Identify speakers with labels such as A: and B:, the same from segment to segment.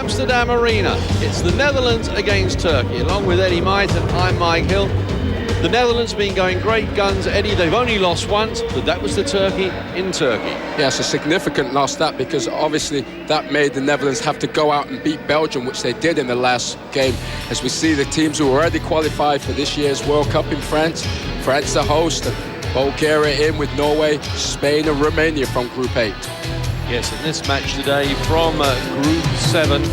A: Amsterdam Arena. It's the Netherlands against Turkey. Along with Eddie Meiten, I'm Mike Hill. The Netherlands have been going great guns, Eddie. They've only lost once, but that was to Turkey in Turkey.
B: Yeah, it's a significant loss, that, because obviously that made the Netherlands have to go out and beat Belgium, which they did in the last game. As we see the teams who already qualified for this year's World Cup in France. France the host, and Bulgaria in with Norway, Spain and Romania from Group 8.
A: Yes, in this match today from Group 7.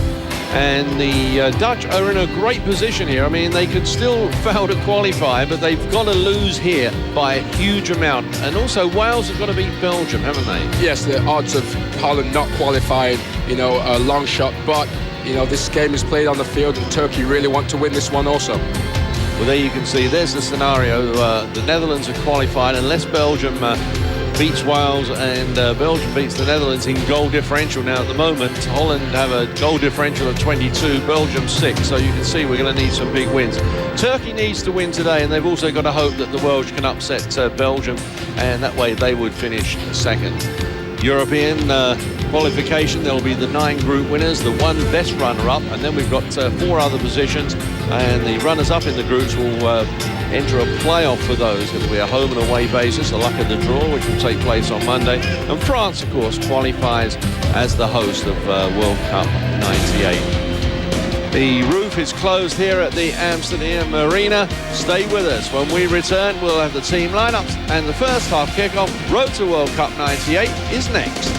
A: And the Dutch are in a great position here. I mean, they could still fail to qualify, but they've got to lose here by a huge amount. And also, Wales have got to beat Belgium, haven't they?
B: Yes, the odds of Holland not qualifying, a long shot. But, this game is played on the field, and Turkey really want to win this one also.
A: Well, there you can see, there's the scenario. The Netherlands are qualified unless Belgium beats Wales and Belgium beats the Netherlands in goal differential. Now at the moment Holland have a goal differential of 22, Belgium 6, so you can see we're going to need some big wins. Turkey needs to win today, and they've also got to hope that the Welsh can upset Belgium, and that way they would finish second. European qualification, there'll be the 9 group winners, the 1 best runner-up, and then we've got 4 other positions, and the runners-up in the groups will enter a playoff for those. It'll be a home and away basis, the luck of the draw, which will take place on Monday. And France, of course, qualifies as the host of World Cup 98. The roof is closed here at the Amsterdam Arena. Stay with us. When we return, we'll have the team lineups, and the first half kickoff, Road to World Cup 98, is next.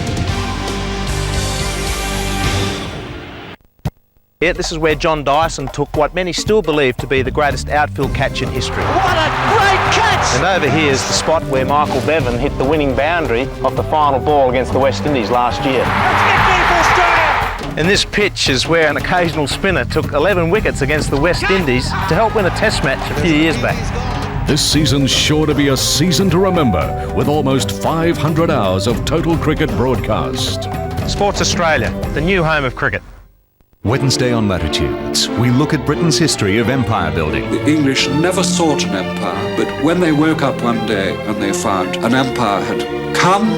C: Yeah, this is where John Dyson took what many still believe to be the greatest outfield catch in history.
D: What a great catch!
C: And over here is the spot where Michael Bevan hit the winning boundary of the final ball against the West Indies last year.
D: Let's get ready for Australia!
C: And this pitch is where an occasional spinner took 11 wickets against the West Indies to help win a test match a few years back.
E: This season's sure to be a season to remember, with almost 500 hours of total cricket broadcast.
C: Sports Australia, the new home of cricket.
F: Wednesday on Latitudes, we look at Britain's history of empire building.
G: The English never sought an empire, but when they woke up one day and they found an empire had come,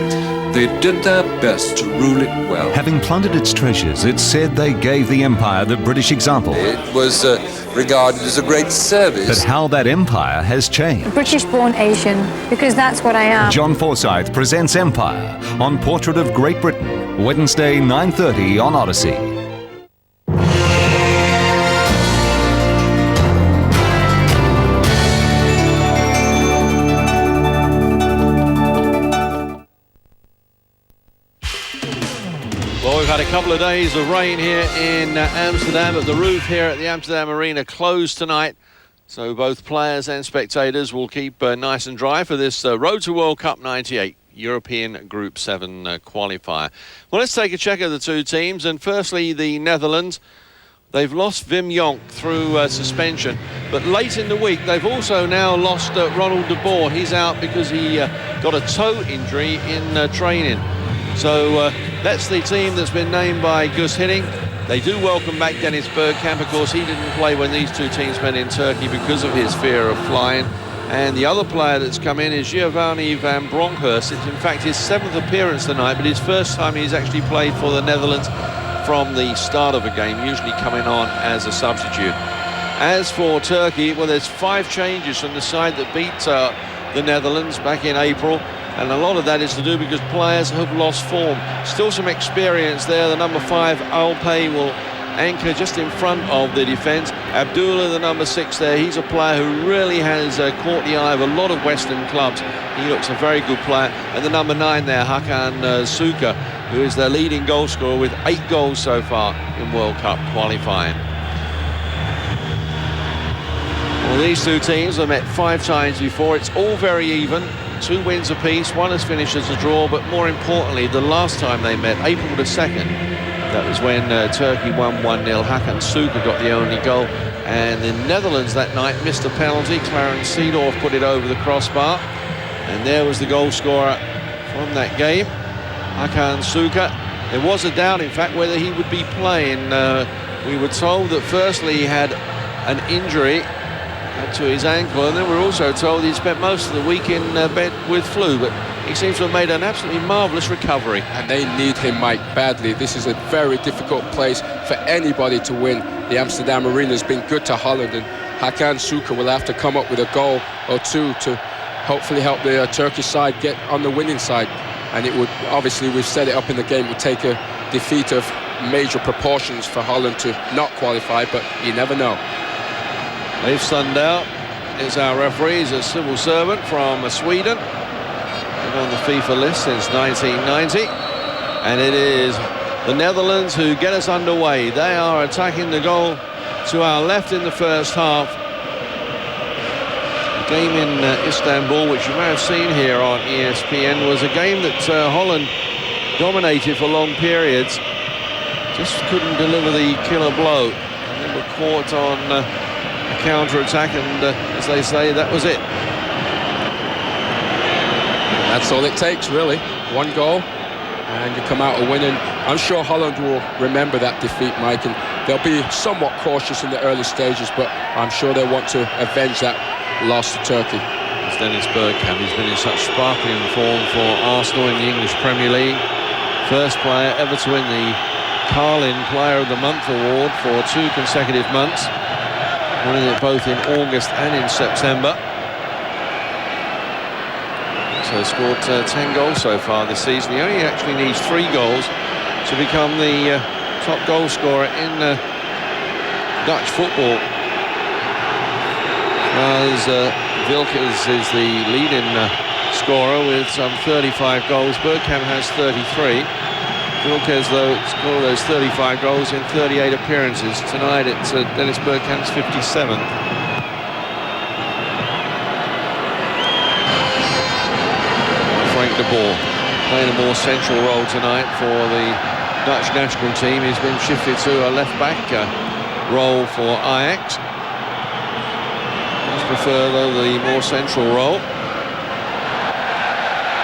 G: they did their best to rule it well.
F: Having plundered its treasures, it's said they gave the empire the British example.
H: It was regarded as a great service.
F: But how that empire has changed.
I: British-born Asian, because that's what I am.
F: John Forsyth presents Empire on Portrait of Great Britain, Wednesday 9:30 on Odyssey.
A: Had a couple of days of rain here in Amsterdam, but the roof here at the Amsterdam Arena closed tonight, so both players and spectators will keep nice and dry for this Road to World Cup 98 European Group 7 qualifier. Well, let's take a check of the two teams, and firstly the Netherlands. They've lost Wim Jonk through suspension, but late in the week they've also now lost Ronald de Boer. He's out because he got a toe injury in training. So that's the team that's been named by Gus Hiddink. They do welcome back Dennis Bergkamp. Of course, he didn't play when these two teams met in Turkey because of his fear of flying. And the other player that's come in is Giovanni van Bronckhorst. It's in fact his 7th appearance tonight, but his first time he's actually played for the Netherlands from the start of a game, usually coming on as a substitute. As for Turkey, well, there's 5 changes from the side that beat the Netherlands back in April. And a lot of that is to do because players have lost form. Still some experience there. The number 5, Alpay, will anchor just in front of the defence. Abdullah, the number 6 there, he's a player who really has caught the eye of a lot of Western clubs. He looks a very good player. And the number 9 there, Hakan Suka, who is their leading goal scorer with 8 goals so far in World Cup qualifying. Well, these two teams have met 5 times before. It's all very even. 2 wins apiece, 1 has finished as a draw, but more importantly, the last time they met, April the 2nd, that was when Turkey won 1-0. Hakan Suka got the only goal, and the Netherlands that night missed a penalty. Clarence Seedorf put it over the crossbar, and there was the goal scorer from that game, Hakan Suka. There was a doubt, in fact, whether he would be playing. We were told that firstly he had an injury to his ankle, and then we're also told he spent most of the week in bed with flu, but he seems to have made an absolutely marvellous recovery.
B: And they need him, Mike, badly. This is a very difficult place for anybody to win. The Amsterdam Arena has been good to Holland, and Hakan Suker will have to come up with a goal or two to hopefully help the Turkish side get on the winning side. And it would, obviously, we've set it up in the game, it would take a defeat of major proportions for Holland to not qualify, but you never know.
A: Leif Sundal is our referee. He's a civil servant from Sweden. Been on the FIFA list since 1990. And it is the Netherlands who get us underway. They are attacking the goal to our left in the first half. The game in Istanbul, which you may have seen here on ESPN, was a game that Holland dominated for long periods. Just couldn't deliver the killer blow. And then were caught on a counter-attack, and as they say, that was it.
B: That's all it takes, really. One goal, and you come out a winning. I'm sure Holland will remember that defeat, Mike, and they'll be somewhat cautious in the early stages, but I'm sure they'll want to avenge that loss to Turkey.
A: It's Dennis Bergkamp. He's been in such sparkling form for Arsenal in the English Premier League. First player ever to win the Carlin Player of the Month award for 2 consecutive months, winning it both in August and in September. So scored 10 goals so far this season. He only actually needs 3 goals to become the top goal scorer in Dutch football. As Wilkes is the leading scorer with some 35 goals. Bergkamp has 33. Wilkes, though, scored those 35 goals in 38 appearances. Tonight it's Dennis Bergkamp's 57th. Frank de Boer playing a more central role tonight for the Dutch national team. He's been shifted to a left-back role for Ajax. Does prefer, though, the more central role.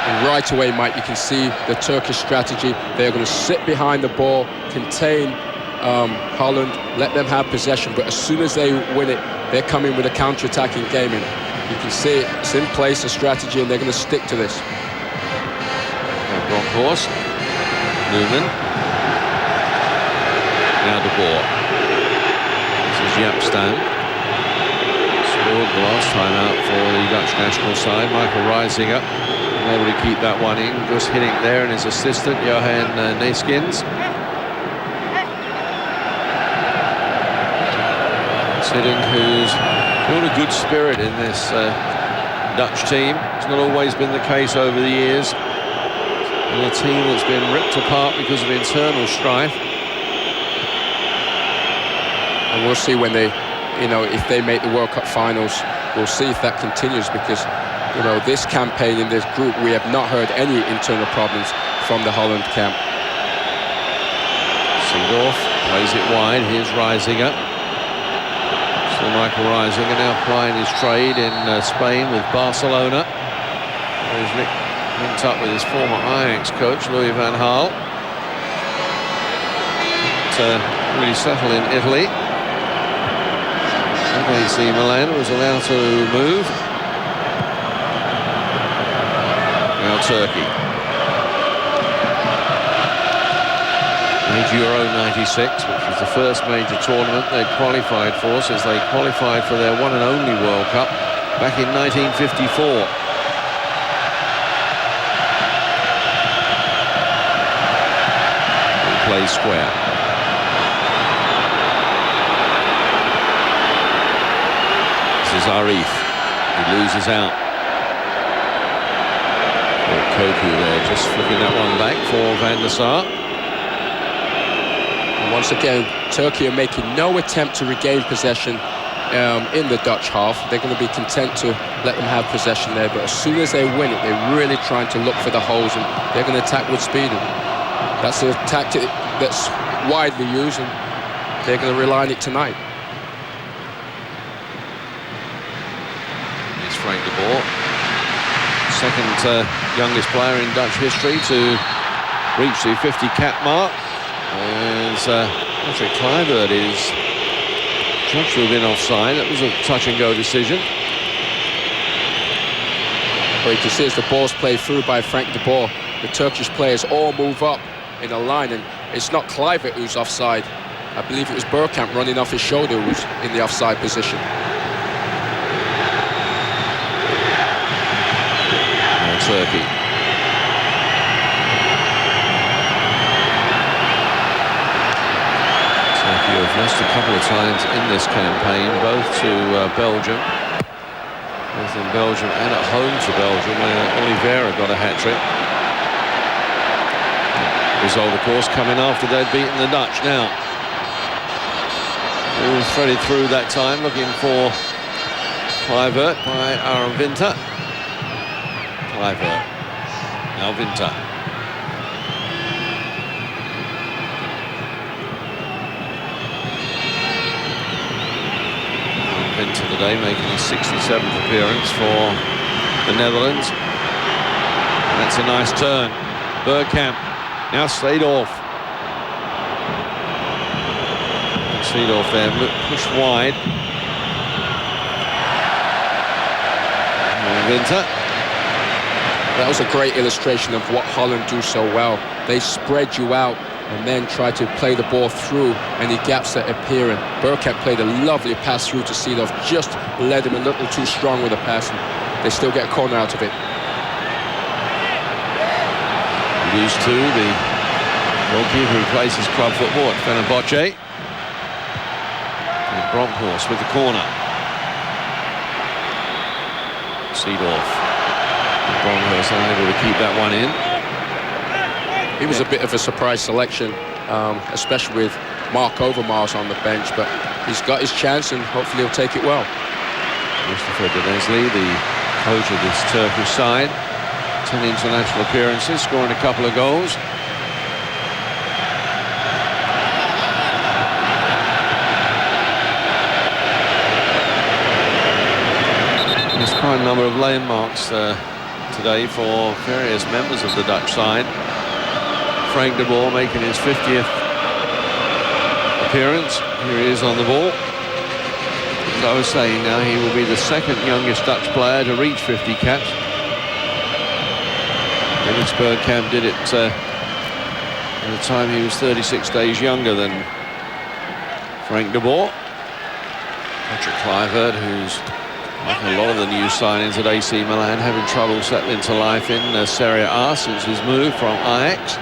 B: And right away, Mike, you can see the Turkish strategy. They're going to sit behind the ball, contain Holland, let them have possession. But as soon as they win it, they're coming with a counter-attacking game. And you can see it's in place, a strategy, and they're going to stick to this.
A: Bronkhorst, Newman. Now de Boer. This is Japstam. Scored the last time out for the Dutch national side. Michael Reisinger able to keep that one in, just hitting there, and his assistant Johan Neeskens. Sitting, who's built a good spirit in this Dutch team. It's not always been the case over the years. And a team that's been ripped apart because of internal strife.
B: And we'll see when they, if they make the World Cup finals, we'll see if that continues, because this campaign in this group, we have not heard any internal problems from the Holland camp.
A: Seedorf plays it wide. Here's Reisinger. So Michael Reisinger now plying his trade in Spain with Barcelona. He's linked up with his former Ajax coach, Louis van Gaal. Really settled in Italy. AC Milan was allowed to move. Now Turkey. Made Euro 96, which was the first major tournament they qualified for since they qualified for their one and only World Cup back in 1954. He plays square. This is Arif. He loses out. Koku there, just flicking that one back for Van der Sar.
B: And once again, Turkey are making no attempt to regain possession in the Dutch half. They're going to be content to let them have possession there, but as soon as they win it, they're really trying to look for the holes, and they're going to attack with speed. And that's a tactic that's widely used, and they're going to rely on it tonight.
A: It's Frank de Boer. Second youngest player in Dutch history to reach the 50 cap mark. As Patrick Kluivert is judged to have been offside. That was a touch and go decision.
B: Well, you can see as the ball's played through by Frank de Boer, the Turkish players all move up in a line, and it's not Kluivert who's offside. I believe it was Bergkamp running off his shoulder who's in the offside position.
A: Turkey. Turkey have lost a couple of times in this campaign, both to Belgium. Both in Belgium and at home to Belgium, where Oliveira got a hat-trick. Result, of course, coming after they'd beaten the Dutch. Now, it was threaded through that time, looking for Kluivert by Aron Winter. Kluivert, now Winter. Winter today making his 67th appearance for the Netherlands. And that's a nice turn. Bergkamp, now Seedorf. Seedorf there, pushed wide. And Winter.
B: That was a great illustration of what Holland do so well. They spread you out and then try to play the ball through any gaps that appear in. Bergkamp played a lovely pass through to Seedorf, just led him a little too strong with the pass, and they still get a corner out of it.
A: Lose two, the goalkeeper who plays his club football at Fenerbahce. And Bronkhorst with the corner. Seedorf. Bronkhorst unable to keep that one in.
B: He was a bit of a surprise selection, especially with Mark Overmars on the bench, but he's got his chance and hopefully he'll take it well.
A: Mustafa Denizli, the coach of this Turkish side, 10 international appearances, scoring a couple of goals. There's quite a number of landmarks today for various members of the Dutch side. Frank de Boer making his 50th appearance. Here he is on the ball. As I was saying, now he will be the second youngest Dutch player to reach 50 caps. Dennis Bergkamp did it at the time he was 36 days younger than Frank de Boer. Patrick Kluivert, who's like a lot of the new signings at AC Milan, having trouble settling to life in Serie A since his move from Ajax.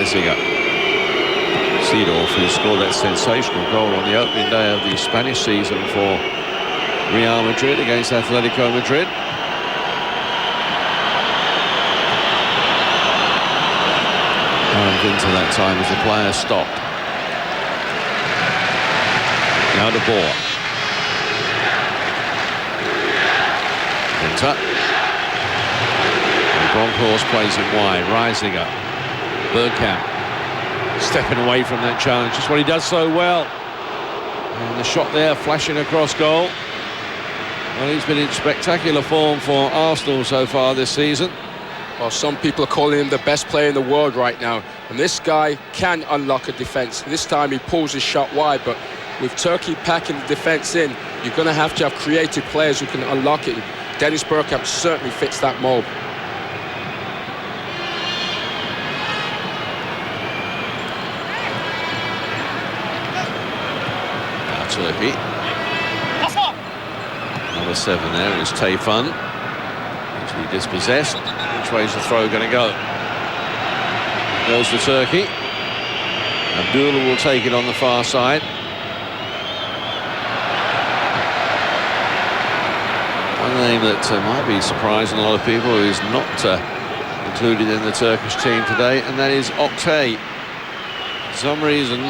A: Seedorf, who scored that sensational goal on the opening day of the Spanish season for Real Madrid against Atletico Madrid. And into that time as the player stopped. Now de Boer. Winter. And Bronkhorst plays it wide. Reisiger. Bergkamp stepping away from that challenge, just what he does so well. And the shot there flashing across goal. Well, he's been in spectacular form for Arsenal so far this season.
B: Well, some people are calling him the best player in the world right now, and this guy can unlock a defence. This time he pulls his shot wide, but with Turkey packing the defence in, you're going to have creative players who can unlock it. Dennis Bergkamp certainly fits that mold.
A: Turkey. Number 7 there is Tayfun. Actually dispossessed. Which way is the throw going to go? Goes to Turkey. Abdullah will take it on the far side. One name that might be surprising a lot of people who is not included in the Turkish team today, and that is Oktay. For some reason,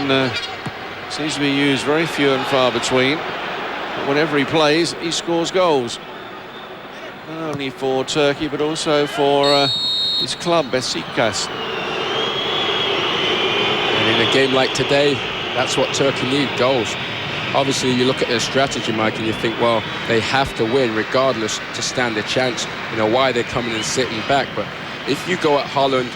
A: seems to be used very few and far between. But whenever he plays, he scores goals. Not only for Turkey, but also for his club, Besiktas.
B: And in a game like today, that's what Turkey need, goals. Obviously, you look at their strategy, Mike, and you think, well, they have to win regardless to stand a chance. You know, why they're coming and sitting back. But if you go at Holland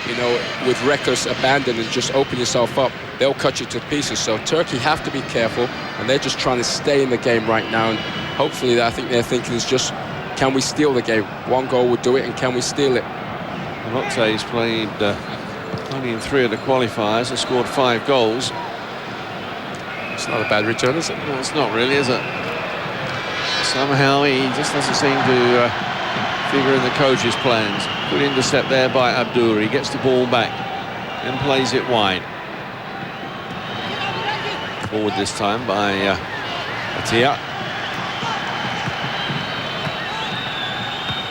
B: you know, with reckless abandon and just open yourself up, they'll cut you to pieces. So Turkey have to be careful, and they're just trying to stay in the game right now. And hopefully, I think their thinking is just, can we steal the game? One goal would do it, and can we steal it?
A: Lotte's played only in 3 of the qualifiers and scored 5 goals.
B: It's not a bad return, is it?
A: No, it's not really, is it? Somehow he just doesn't seem to figure in the coach's plans. Good intercept there by Abdur. He gets the ball back and plays it wide. Forward this time by Atia.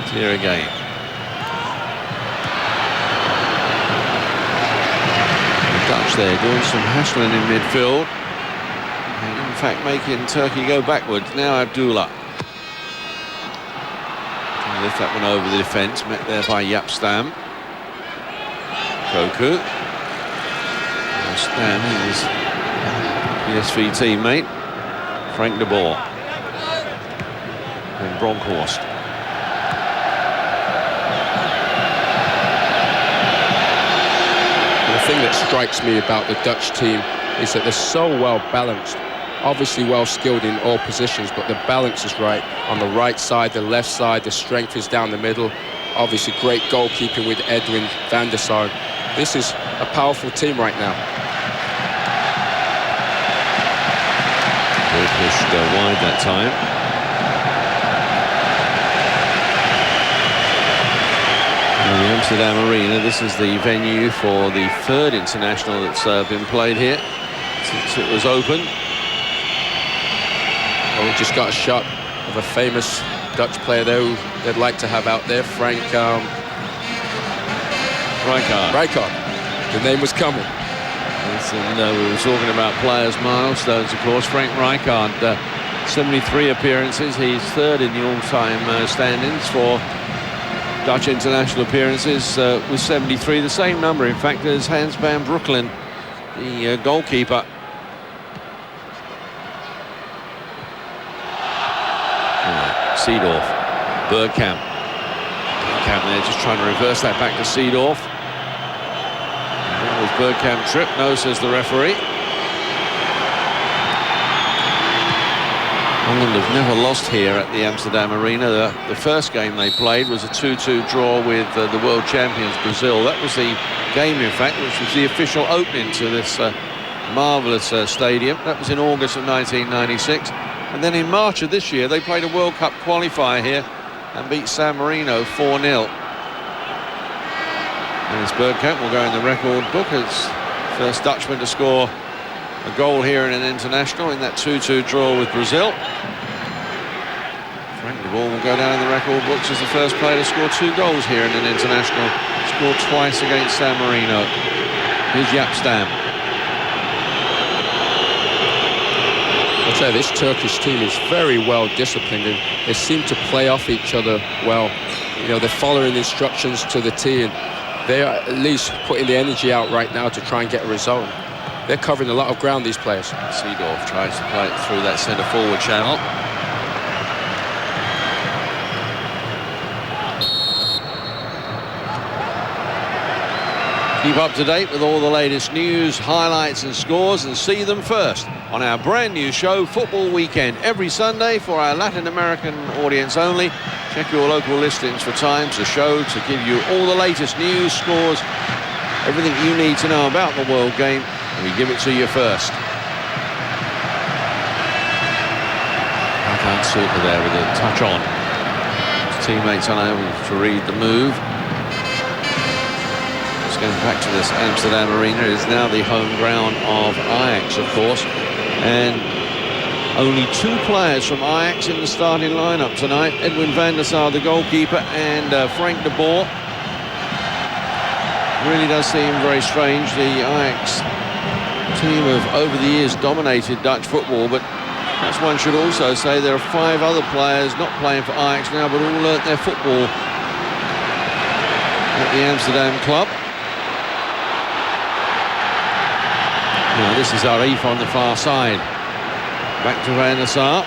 A: Atia again. The Dutch there doing some hassling in midfield. And in fact, making Turkey go backwards. Now Abdullah. Lift that one over the defence, met there by Yapstam. Koku. Stam, his PSV teammate. Frank de Boer. And Bronkhorst.
B: The thing that strikes me about the Dutch team is that they're so well balanced. Obviously well skilled in all positions, but the balance is right on the right side, the left side, the strength is down the middle. Obviously great goalkeeping with Edwin van der Sar. This is a powerful team right now.
A: They pushed wide that time. Now the Amsterdam Arena, this is the venue for the 3rd international that's been played here since it was opened.
B: Well, we just got a shot of a famous Dutch player there who they'd like to have out there, Frank Rijkaard. The name was coming.
A: Yes, and we were talking about players' milestones, of course. Frank Rijkaard, 73 appearances. He's 3rd in the all-time standings for Dutch international appearances with 73. The same number, in fact, as Hans van Breukelen, the goalkeeper. Seedorf, Bergkamp. Bergkamp there just trying to reverse that back to Seedorf. That was Bergkamp trip, no, says the referee. Holland have never lost here at the Amsterdam Arena. The first game they played was a 2-2 draw with the world champions Brazil. That was the game, in fact, which was the official opening to this marvellous stadium. That was in August of 1996. And then in March of this year, they played a World Cup qualifier here and beat San Marino 4-0. And this Bergkamp will go in the record book as first Dutchman to score a goal here in an international in that 2-2 draw with Brazil. Frank de Boer will go down in the record books as the first player to score 2 goals here in an international. Scored twice against San Marino. Here's Yapstam.
B: I'll tell you, this Turkish team is very well disciplined, and they seem to play off each other well. You know, they're following instructions to the T, and they're at least putting the energy out right now to try and get a result. They're covering a lot of ground, these players.
A: Seedorf tries to play it through that centre-forward channel. Keep up to date with all the latest news, highlights and scores, and see them first on our brand new show, Football Weekend, every Sunday for our Latin American audience only. Check your local listings for times of show to give you all the latest news, scores, everything you need to know about the World Game, and we give it to you first. Hakan Sulker there with a touch on. His teammates unable to read the move. Going back to this Amsterdam Arena. It is now the home ground of Ajax, of course, and only 2 players from Ajax in the starting lineup tonight. Edwin van der Sar, the goalkeeper, and Frank de Boer. Really does seem very strange. The Ajax team have over the years dominated Dutch football, but as one should also say, there are 5 other players not playing for Ajax now, but all learnt their football at the Amsterdam club. Now this is Arif on the far side. Back to Van der Sar.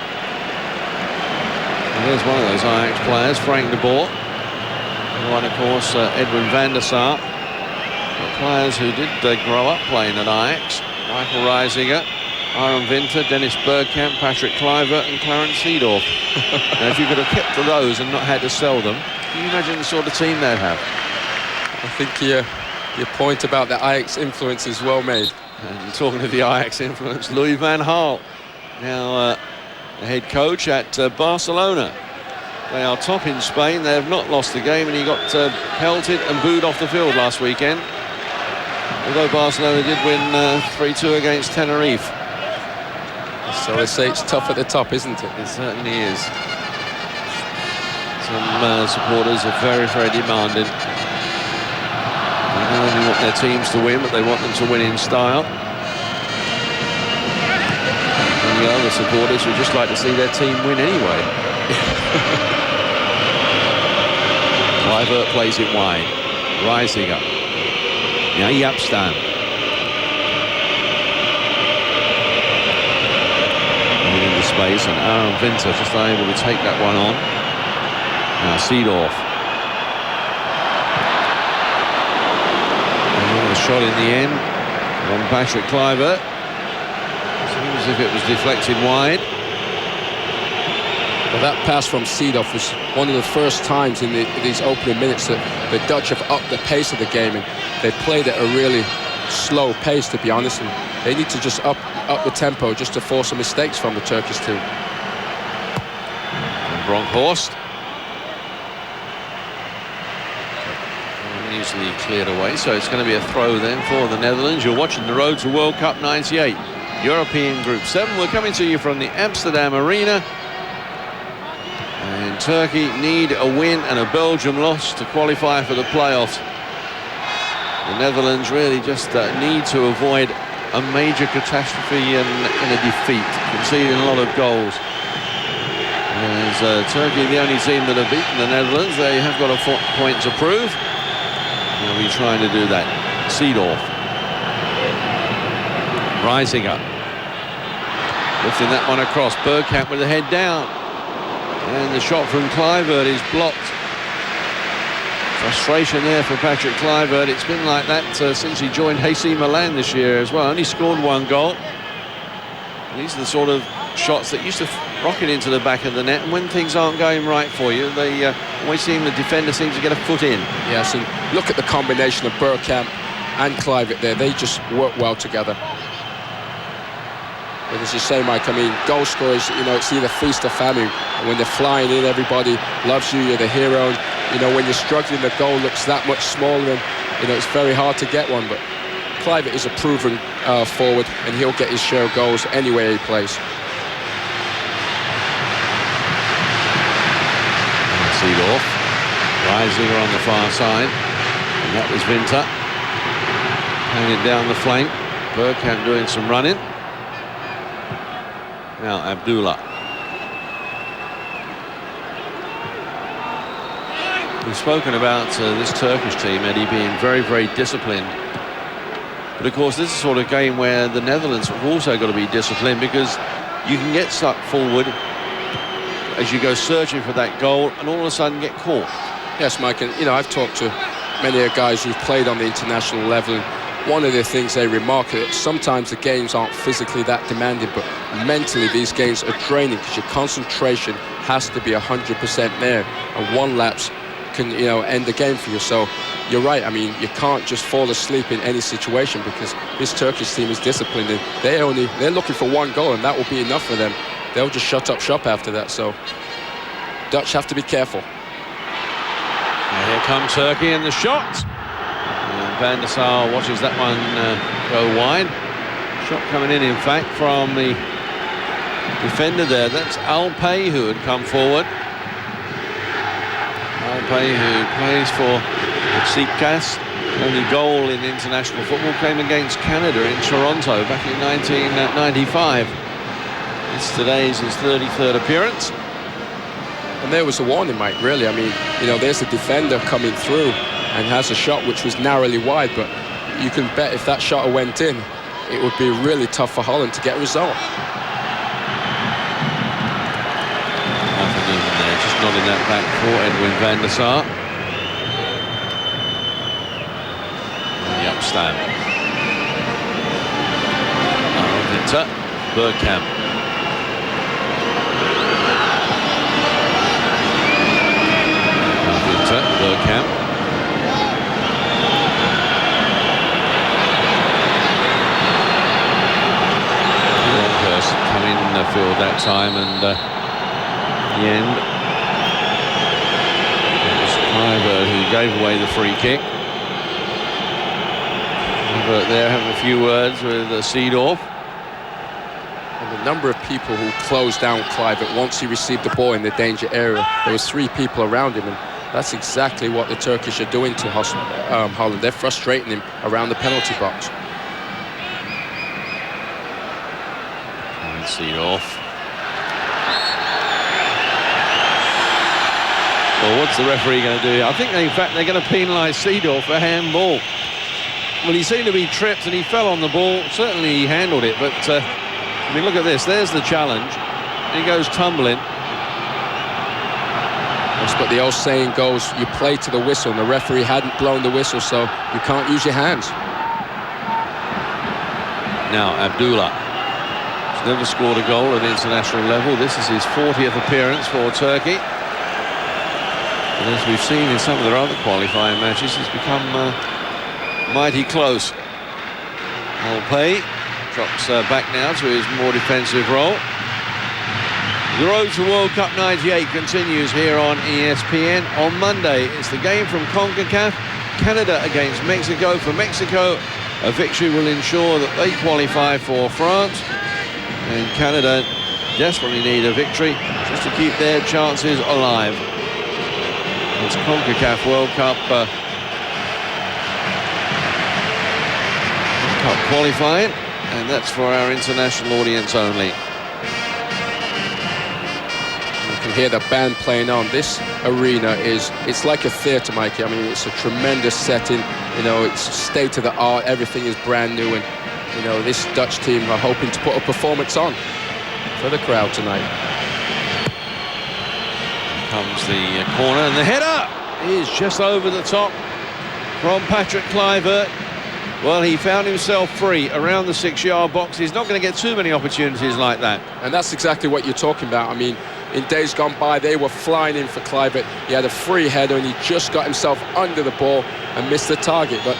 A: And there's one of those Ajax players, Frank de Boer. And one, of course, Edwin van der Sar. Players who did grow up playing at Ajax: Michael Reisinger, Aaron Winter, Dennis Bergkamp, Patrick Kluivert and Clarence Seedorf. Now, if you could have kept to those and not had to sell them, can you imagine the sort of team they'd have?
B: I think your point about the Ajax influence is well made.
A: And talking of the Ajax influence, Louis van Gaal, now the head coach at Barcelona. They are top in Spain. They have not lost the game, and he got pelted and booed off the field last weekend. Although Barcelona did win 3-2 against Tenerife.
B: So they say it's tough at the top, isn't it?
A: It certainly is. Some supporters are very, very demanding. They not only want their teams to win, but they want them to win in style. And the other supporters would just like to see their team win anyway. Kluivert plays it wide. Rising up. Now Yapstam. Into space, and Aaron Winter just unable to take that one on. Now Seedorf. And the shot in the end on Patrick Kluivert. Seems as if it was deflected wide.
B: But that pass from Seedorf was one of the first times in these opening minutes that the Dutch have upped the pace of the game, and they played at a really slow pace, to be honest, and they need to just up the tempo just to force some mistakes from the Turkish team.
A: And Bronkhorst. Easily cleared away, so it's going to be a throw then for the Netherlands. You're watching the road to World Cup 98. European Group 7. We're coming to you from the Amsterdam Arena. And Turkey need a win and a Belgium loss to qualify for the playoffs. The Netherlands really just need to avoid a major catastrophe in a defeat, conceding a lot of goals. As Turkey the only team that have beaten the Netherlands, they have got a point to prove. They'll be trying to do that. Seedorf. Rising up. Lifting that one across. Bergkamp with the head down. And the shot from Kluivert is blocked. Frustration there for Patrick Kluivert. It's been like that since he joined AC Milan this year as well. Only scored 1 goal. These are the sort of shots that used to rocket into the back of the net, and when things aren't going right for you, they always seem the defender seems to get a foot in.
B: Yes, and look at the combination of Bergkamp and Kluivert there. They just work well together. But as you say, Mike, I mean, goal scorers, you know, it's either feast or famine. When they're flying in, everybody loves you, you're the hero. And, you know, when you're struggling, the goal looks that much smaller, and, you know, it's very hard to get one. But Kluivert is a proven forward, and he'll get his share of goals anywhere he plays.
A: Seedorf. Reisinger on the far side. And that was Winter. Hanging down the flank. Bergkamp doing some running. Now Abdullah. We've spoken about this Turkish team, Eddie, being very, very disciplined. But of course, this is the sort of game where the Netherlands have also got to be disciplined, because you can get stuck forward as you go searching for that goal and all of a sudden get caught.
B: Yes, Mike, and you know, I've talked to many guys who've played on the international level, and one of the things they remark is that sometimes the games aren't physically that demanding, but mentally these games are draining, because your concentration has to be 100% there, and one lapse can, you know, end the game for you. So you're right, I mean, you can't just fall asleep in any situation, because this Turkish team is disciplined, and they're looking for 1 goal, and that will be enough for them. They'll just shut up shop after that, so Dutch have to be careful.
A: And here comes Turkey and the shot. And Van der Sar watches that one go wide. Shot coming in fact, from the defender there. That's Alpay who had come forward. Alpay, who plays for Besiktas. Only goal in international football came against Canada in Toronto back in 1995. Today's his 33rd appearance.
B: And there was a warning, Mike, really. I mean, you know, there's a defender coming through and has a shot which was narrowly wide, but you can bet if that shot went in, it would be really tough for Holland to get a result.
A: Nothing even there, just nodding that back for Edwin van der Sar. Amsterdam. Winter, Bergkamp. Winter, Bergkamp. One person come in the field that time, and the end. It was Cliver who gave away the free kick. But they're having a few words with Seedorf.
B: And the number of people who closed down Kluivert once he received the ball in the danger area, there was 3 people around him, and that's exactly what the Turkish are doing to Holland. They're frustrating him around the penalty box.
A: And Seedorf. Well, what's the referee going to do? I think, in fact, they're going to penalise Seedorf for handball. Well, he seemed to be tripped and he fell on the ball. Certainly he handled it, but I mean, look at this. There's the challenge. He goes tumbling.
B: Yes, but the old saying goes, you play to the whistle, and the referee hadn't blown the whistle, so you can't use your hands.
A: Now, Abdullah. He's never scored a goal at international level. This is his 40th appearance for Turkey. And as we've seen in some of their other qualifying matches, he's become mighty close. Alpay drops back now to his more defensive role. The road to World Cup 98 continues here on ESPN. On Monday, it's the game from CONCACAF. Canada against Mexico. For Mexico, a victory will ensure that they qualify for France. And Canada desperately need a victory just to keep their chances alive. It's CONCACAF World Cup qualifying, and that's for our international audience only.
B: You can hear the band playing on. This arena it's like a theatre, Mikey. I mean, it's a tremendous setting. You know, it's state of the art. Everything is brand new, and you know, this Dutch team are hoping to put a performance on for the crowd tonight.
A: Comes the corner, and the header is just over the top from Patrick Kluivert. Well, he found himself free around the 6-yard box. He's not going to get too many opportunities like that.
B: And that's exactly what you're talking about. I mean, in days gone by, they were flying in for Kluivert. He had a free header, and he just got himself under the ball and missed the target. But,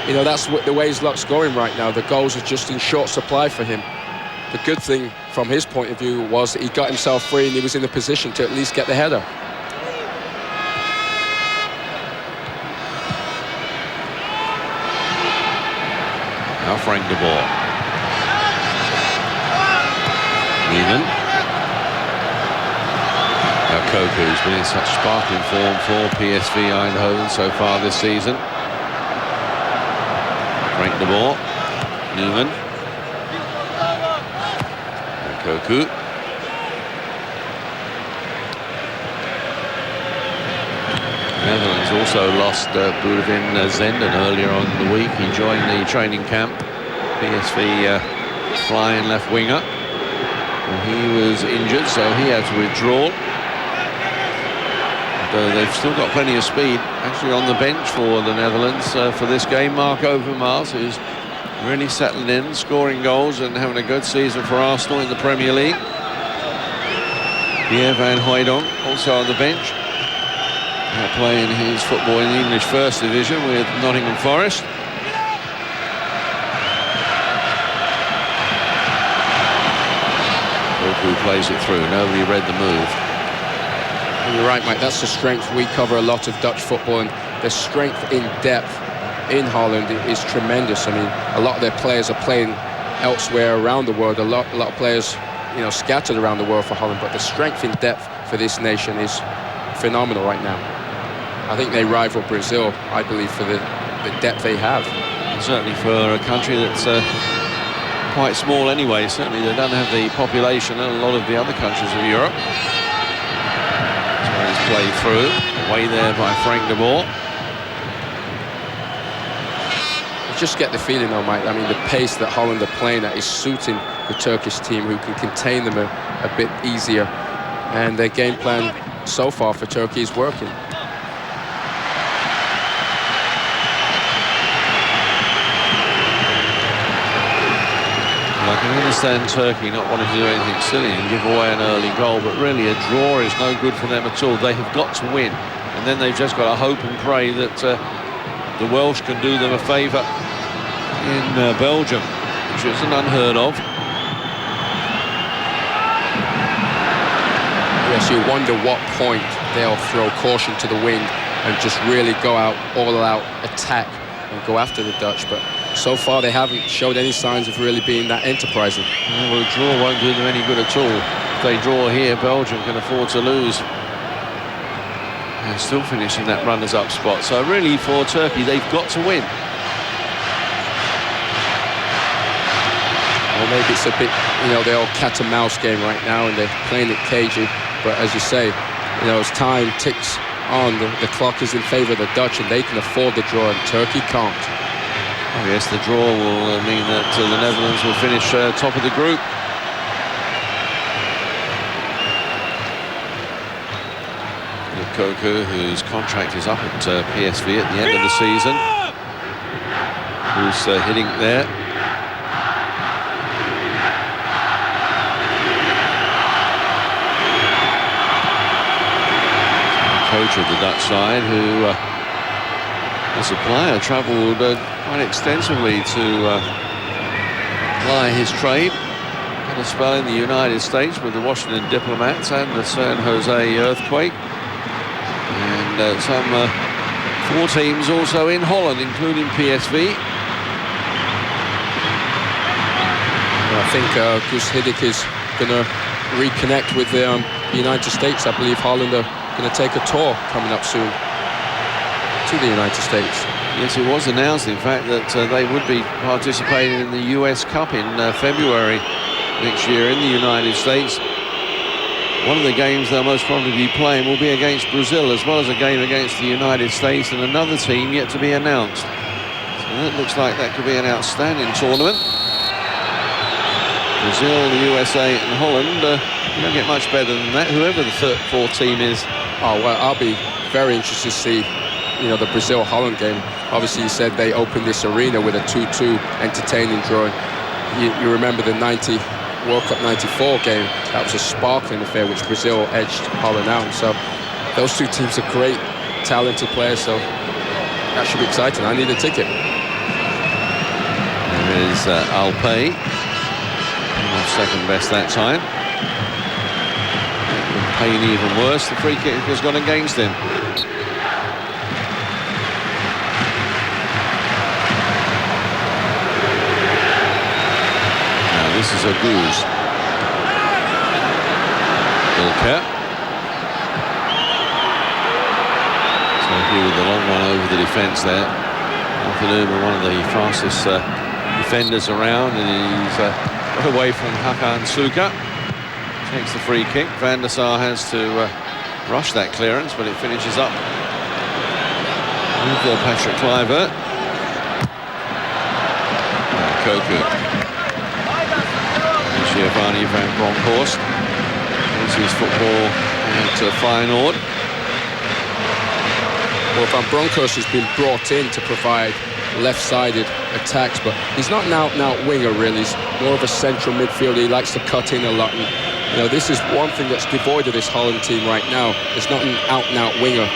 B: you know, that's the way his luck's going right now. The goals are just in short supply for him. The good thing from his point of view was that he got himself free and he was in a position to at least get the header.
A: Now Frank de Boer. Newman. Now Koku, who's been in such sparkling form for PSV Eindhoven so far this season. Frank de Boer. Newman. And Koku. Netherlands also lost Boudewijn Zenden earlier on in the week. He joined the training camp. PSV flying left winger. And he was injured, so he had to withdraw. But, they've still got plenty of speed. Actually on the bench for the Netherlands for this game, Mark Overmars, who's really settling in, scoring goals and having a good season for Arsenal in the Premier League. Pierre van Hooijdonk also on the bench. Playing his football in the English First Division with Nottingham Forest. Koku plays it through. Nobody read the move.
B: You're right, Mike. That's the strength. We cover a lot of Dutch football, and the strength in depth in Holland is tremendous. I mean, a lot of their players are playing elsewhere around the world. A lot of players, you know, scattered around the world for Holland. But the strength in depth for this nation is phenomenal right now. I think they rival Brazil, I believe, for the depth they have.
A: And certainly for a country that's quite small anyway. Certainly they don't have the population of a lot of the other countries of Europe. So he's played through, away there by Frank de Boer.
B: You just get the feeling, though, Mike. I mean, the pace that Holland are playing at is suiting the Turkish team, who can contain them a bit easier. And their game plan so far for Turkey is working.
A: I can understand Turkey not wanting to do anything silly and give away an early goal, but really a draw is no good for them at all. They have got to win, and then they've just got to hope and pray that the Welsh can do them a favour in Belgium, which isn't unheard of.
B: Yes, you wonder what point they'll throw caution to the wind and just really go out, all-out attack and go after the Dutch, but so far they haven't showed any signs of really being that enterprising.
A: Well, a draw won't do them any good at all. If they draw here, Belgium can afford to lose. And still finishing that runners-up spot. So really, for Turkey, they've got to win.
B: Well, maybe it's a bit, the old cat and mouse game right now, and they're playing it cagey. But as you say, as time ticks on, the clock is in favour of the Dutch, and they can afford the draw, and Turkey can't.
A: Oh yes, the draw will mean that the Netherlands will finish top of the group. Lukaku, whose contract is up at PSV at the end of the season, who's hitting there. Coach of the Dutch side, who as a player travelled quite extensively to ply his trade. Had a spell in the United States with the Washington Diplomats and the San Jose Earthquake, and some 4 teams also in Holland, including PSV.
B: I think Guus Hiddink is going to reconnect with the United States. I believe Holland are going to take a tour coming up soon to the United States.
A: Yes, it was announced, in fact, that they would be participating in the US Cup in February next year in the United States. One of the games they'll most probably be playing will be against Brazil, as well as a game against the United States and another team yet to be announced. So that looks like that could be an outstanding tournament. Brazil, the USA and Holland, you don't get much better than that, whoever the 4th team is.
B: Oh, well, I'll be very interested to see, the Brazil-Holland game. Obviously, you said they opened this arena with a 2-2 entertaining drawing. You remember the World Cup 94 game. That was a sparkling affair, which Brazil edged Holland out. So those 2 teams are great, talented players, so that should be exciting. I need a ticket.
A: There is Alpay, second best that time. Payne even worse. The free kick has gone against him. Now this is a goose. Ilker. Turkey with the long one over the defence there. Alfred, one of the fastest defenders around, and he's got away from Hakan Suka. Takes the free kick. Van der Sar has to rush that clearance, but it finishes up with Patrick Kluivert. Koku. Giovanni van Bronckhorst. This is football at Feyenoord.
B: Well, Van Bronckhorst has been brought in to provide left-sided attacks, but he's not an out-and-out winger, really. He's more of a central midfielder. He likes to cut in a lot. And, this is one thing that's devoid of this Holland team right now. There's not an out-and-out winger,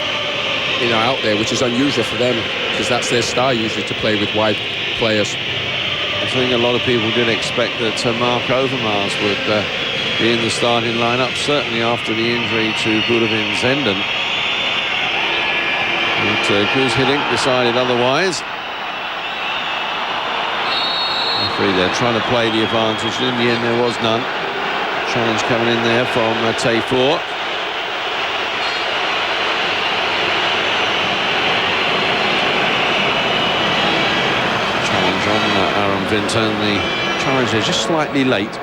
B: out there, which is unusual for them, because that's their style usually, to play with wide players.
A: I think a lot of people did expect that Mark Overmars would be in the starting lineup, certainly after the injury to Goodwin Zenden. But Guus Hiddink decided otherwise. They're trying to play the advantage. In the end, there was none. Challenge coming in there from Tayfur. Challenge on Aaron Vinton. The challenge is just slightly late.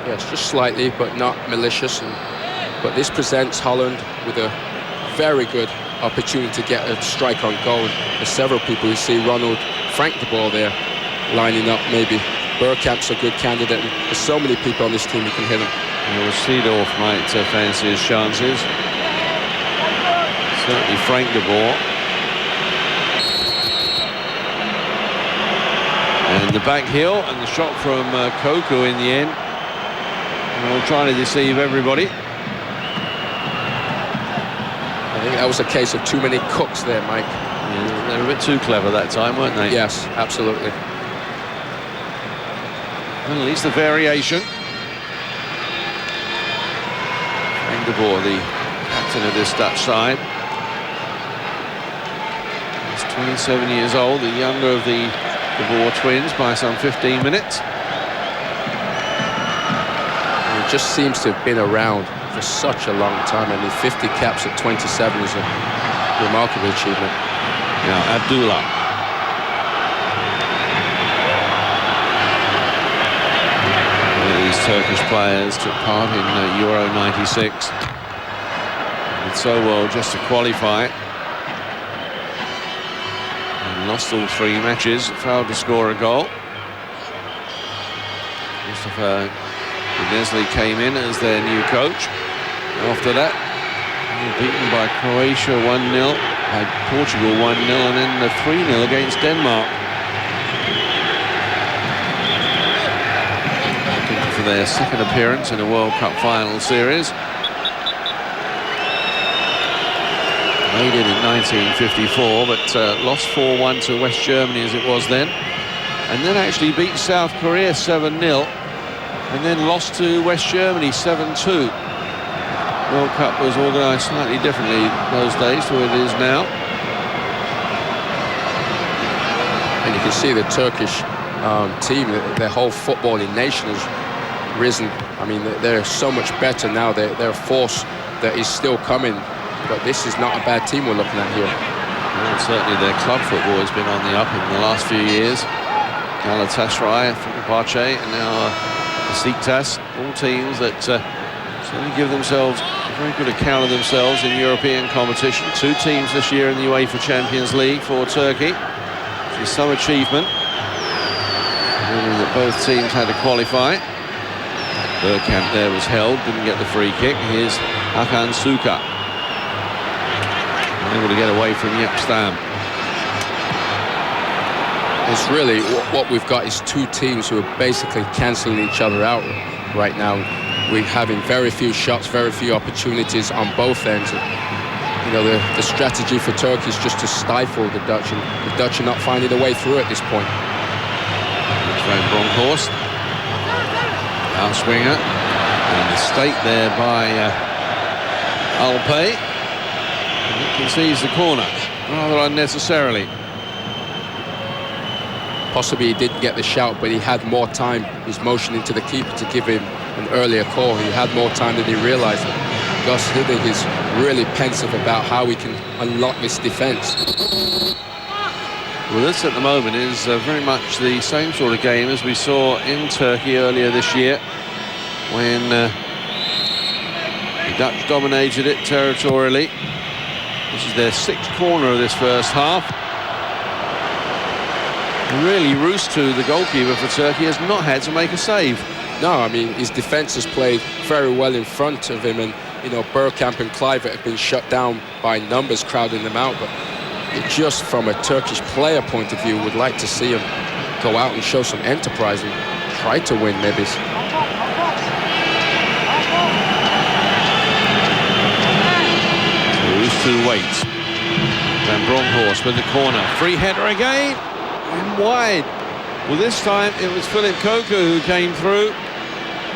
B: Yes, just slightly, but not malicious. But this presents Holland with a very good opportunity to get a strike on goal. There's several people who see Ronald frank the ball there, lining up. Maybe Bergkamp's a good candidate. There's so many people on this team who can hit him.
A: Well, Seedorf might fancy his chances. Certainly frank the ball. And the back heel and the shot from Koku in the end. Well, trying to deceive everybody.
B: I think that was a case of too many cooks there, Mike.
A: Yeah, they were a bit too clever that time, weren't they?
B: Yes, absolutely.
A: Well, at least the variation. Frank de Boer, the captain of this Dutch side. He's 27 years old, the younger of the de Boer twins by some 15 minutes.
B: He just seems to have been around for such a long time. I mean, 50 caps at 27 is a remarkable achievement.
A: Now, Abdullah. These Turkish players took part in Euro 96. Did so well just to qualify. And lost all 3 matches, failed to score a goal. Mustafa Nesli came in as their new coach. After that, they were beaten by Croatia 1-0, by Portugal 1-0, and then the 3-0 against Denmark. Looking for their second appearance in a World Cup final series. Made it in 1954, but lost 4-1 to West Germany as it was then. And then actually beat South Korea 7-0, and then lost to West Germany 7-2. World Cup was organised slightly differently those days to what it is now.
B: And you can see the Turkish team, their whole footballing nation has risen. I mean, they're so much better now. They're a force that is still coming. But this is not a bad team we're looking at here.
A: Well, certainly their club football has been on the up in the last few years. Galatasaray, Fenerbahce, and now Besiktas, all teams that certainly give themselves a very good account of themselves in European competition. 2 teams this year in the UEFA Champions League for Turkey, which is some achievement, meaning that both teams had to qualify. Bergkamp there was held, didn't get the free kick. Here's Hakan Suka, able to get away from Yapstam.
B: It's really what we've got is 2 teams who are basically cancelling each other out right now. We're having very few shots, very few opportunities on both ends. You know, the strategy for Turkey is just to stifle the Dutch, and the Dutch are not finding a way through at this point.
A: Van Bronckhorst, outswinger, and the mistake there by Alpay. He concedes the corner rather unnecessarily.
B: Possibly he didn't get the shout, but he had more time. He's motioning to the keeper to give him an earlier call. He had more time than he realised. Gus Hiddink is really pensive about how we can unlock this defence.
A: Well, this at the moment is very much the same sort of game as we saw in Turkey earlier this year, when the Dutch dominated it territorially. This is their 6th corner of this first half. Really, Rustu, the goalkeeper for Turkey, has not had to make a save.
B: No, I mean, his defence has played very well in front of him, and, you know, Bergkamp and Kluivert have been shut down by numbers crowding them out, but just from a Turkish player point of view, would like to see him go out and show some enterprise and try to win, maybe.
A: Rustu waits. Van Bronckhorst with the corner. Free header again. And wide. Well, this time it was Philip Koku who came through,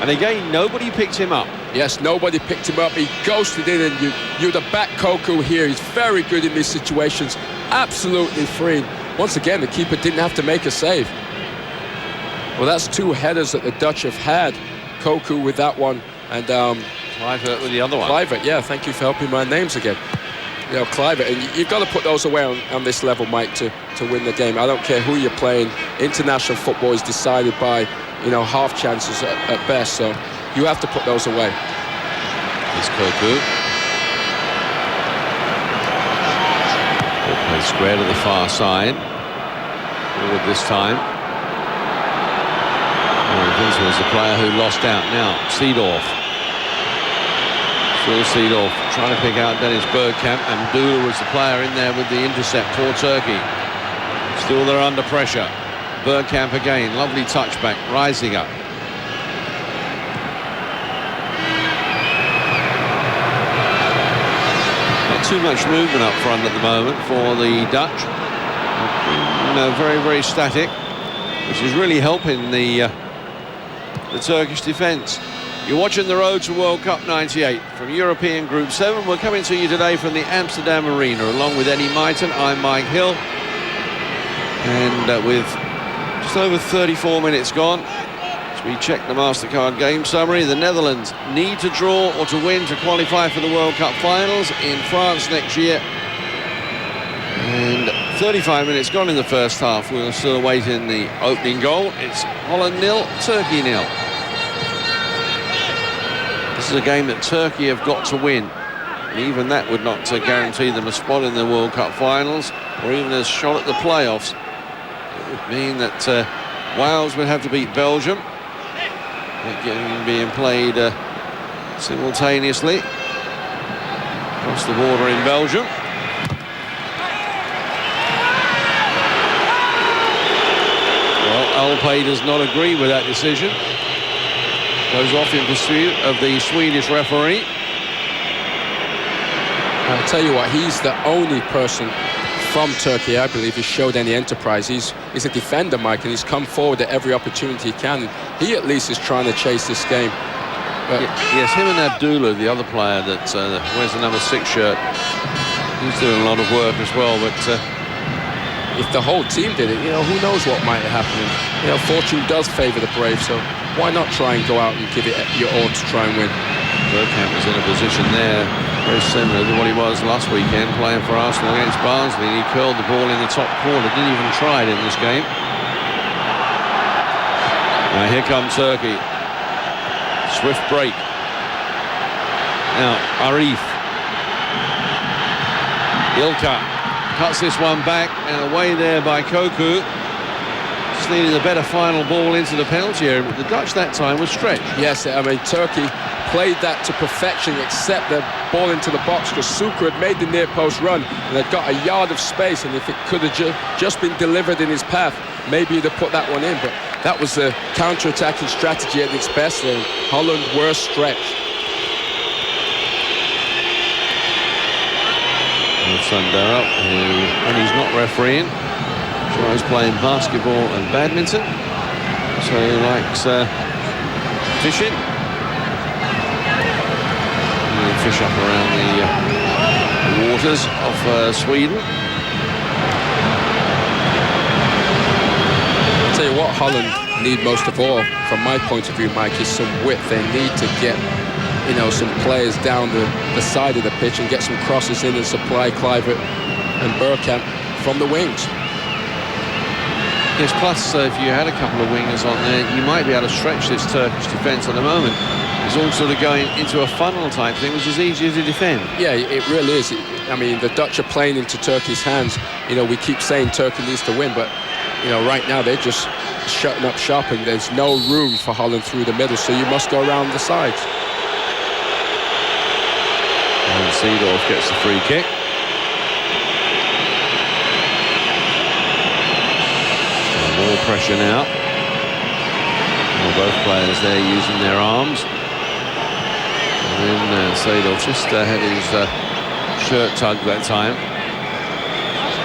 A: and again nobody picked him up.
B: Yes, nobody picked him up. He ghosted in, and you'd have backed Koku here. He's very good in these situations, absolutely free. Once again, the keeper didn't have to make a save. Well, that's 2 headers that the Dutch have had. Koku with that one, and
A: Kluivert with the other one.
B: Kluivert, yeah, thank you for helping my names again. You know, Kluivert, and you've got to put those away on this level, Mike, to win the game. I don't care who you're playing. International football is decided by, you know, half chances at best, so you have to put those away.
A: Here's Koku. Ball played square to the far side. Forward this time. This was the player who lost out. Now, Seedorf. Still Seedorf trying to pick out Dennis Bergkamp, and Dula was the player in there with the intercept for Turkey. Still they're under pressure. Bergkamp again, lovely touchback, rising up. Not too much movement up front at the moment for the Dutch. Very, very static, which is really helping the Turkish defence. You're watching the road to World Cup 98 from European Group 7. We're coming to you today from the Amsterdam Arena, along with Eddie Myton. I'm Mike Hill. And with just over 34 minutes gone, as we check the MasterCard game summary, the Netherlands need to draw or to win to qualify for the World Cup finals in France next year. And 35 minutes gone in the first half. We're still awaiting the opening goal. It's Holland 0, Turkey 0. This is a game that Turkey have got to win. And even that would not guarantee them a spot in the World Cup finals or even a shot at the playoffs. It would mean that Wales would have to beat Belgium. That game being played simultaneously across the border in Belgium. Alpay does not agree with that decision. Goes off in pursuit of the Swedish referee.
B: I'll tell you what, he's the only person from Turkey, I believe, who showed any enterprise. He's a defender, Mike, and he's come forward at every opportunity he can. He at least is trying to chase this game. But
A: yes, him and Abdullah, the other player that wears the number 6 shirt, he's doing a lot of work as well. But
B: if the whole team did it, who knows what might happen. Fortune does favour the brave, so why not try and go out and give it your all to try and win?
A: Bergkamp was in a position there very similar to what he was last weekend, playing for Arsenal against Barnsley. He curled the ball in the top corner, didn't even try it in this game. Now here comes Turkey. Swift break. Now Arif. Ilka cuts this one back and away there by Koku. Just needed a better final ball into the penalty area, but the Dutch that time was stretched.
B: Yes, I mean, Turkey played that to perfection, except the ball into the box, because Suker had made the near post run and had got a yard of space, and if it could have just been delivered in his path, maybe he'd have put that one in. But that was a counter-attacking strategy at its best, and Holland were stretched.
A: Sundar, and he's not refereeing. Tries playing basketball and badminton, so he likes fishing. He'll fish up around the waters of Sweden.
B: I'll tell you what Holland need most of all, from my point of view, Mike, is some width. They need to get some players down the side of the pitch and get some crosses in and supply Kluivert and Bergkamp from the wings.
A: Yes, plus if you had a couple of wingers on there, you might be able to stretch this Turkish defence at the moment. It's all sort of going into a funnel type thing, which is easier to defend.
B: Yeah, it really is. I mean, the Dutch are playing into Turkey's hands. We keep saying Turkey needs to win, but right now they're just shutting up shop, and there's no room for Holland through the middle, so you must go around the sides.
A: And Seedorf gets the free kick. More pressure now. Both players there using their arms. And then Seedorf just had his shirt tugged that time.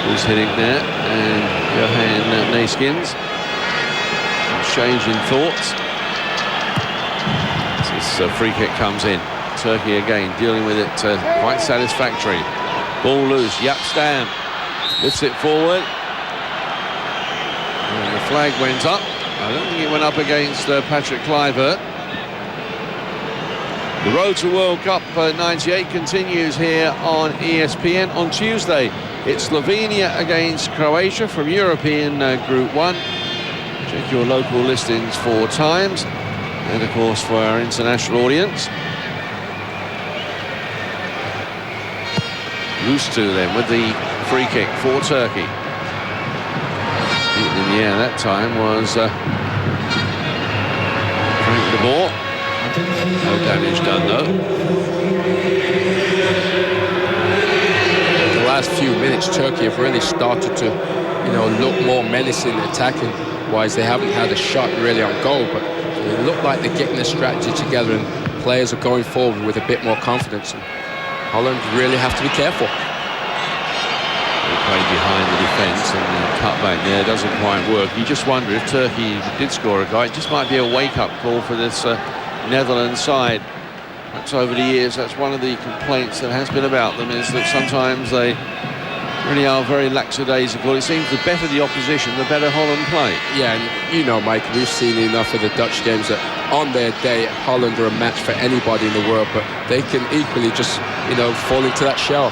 A: Who's hitting there? And Johan Neeskens. Changing thoughts. This free kick comes in. Turkey again dealing with it quite satisfactory. Ball loose, Yapstam lifts it forward. And the flag went up. I don't think it went up against Patrick Kluivert. The road to World Cup 98 continues here on ESPN. On Tuesday, it's Slovenia against Croatia from European Group 1. Check your local listings for times. And of course for our international audience. Rustu then with the free kick for Turkey. In the air that time was Frank de Boer. No damage done though.
B: The last few minutes, Turkey have really started to look more menacing attacking wise. They haven't had a shot really on goal, but it looked like they're getting their strategy together and players are going forward with a bit more confidence. And Holland really have to be careful.
A: They played behind the defence, and the cutback there doesn't quite work. You just wonder if Turkey did score a goal, it just might be a wake-up call for this Netherlands side. Perhaps over the years, that's one of the complaints that has been about them, is that sometimes they really are very lackadaisical. It seems the better the opposition, the better Holland play.
B: Yeah, and Mike, we've seen enough of the Dutch games that on their day, Holland are a match for anybody in the world, but they can equally just, fall into that shell.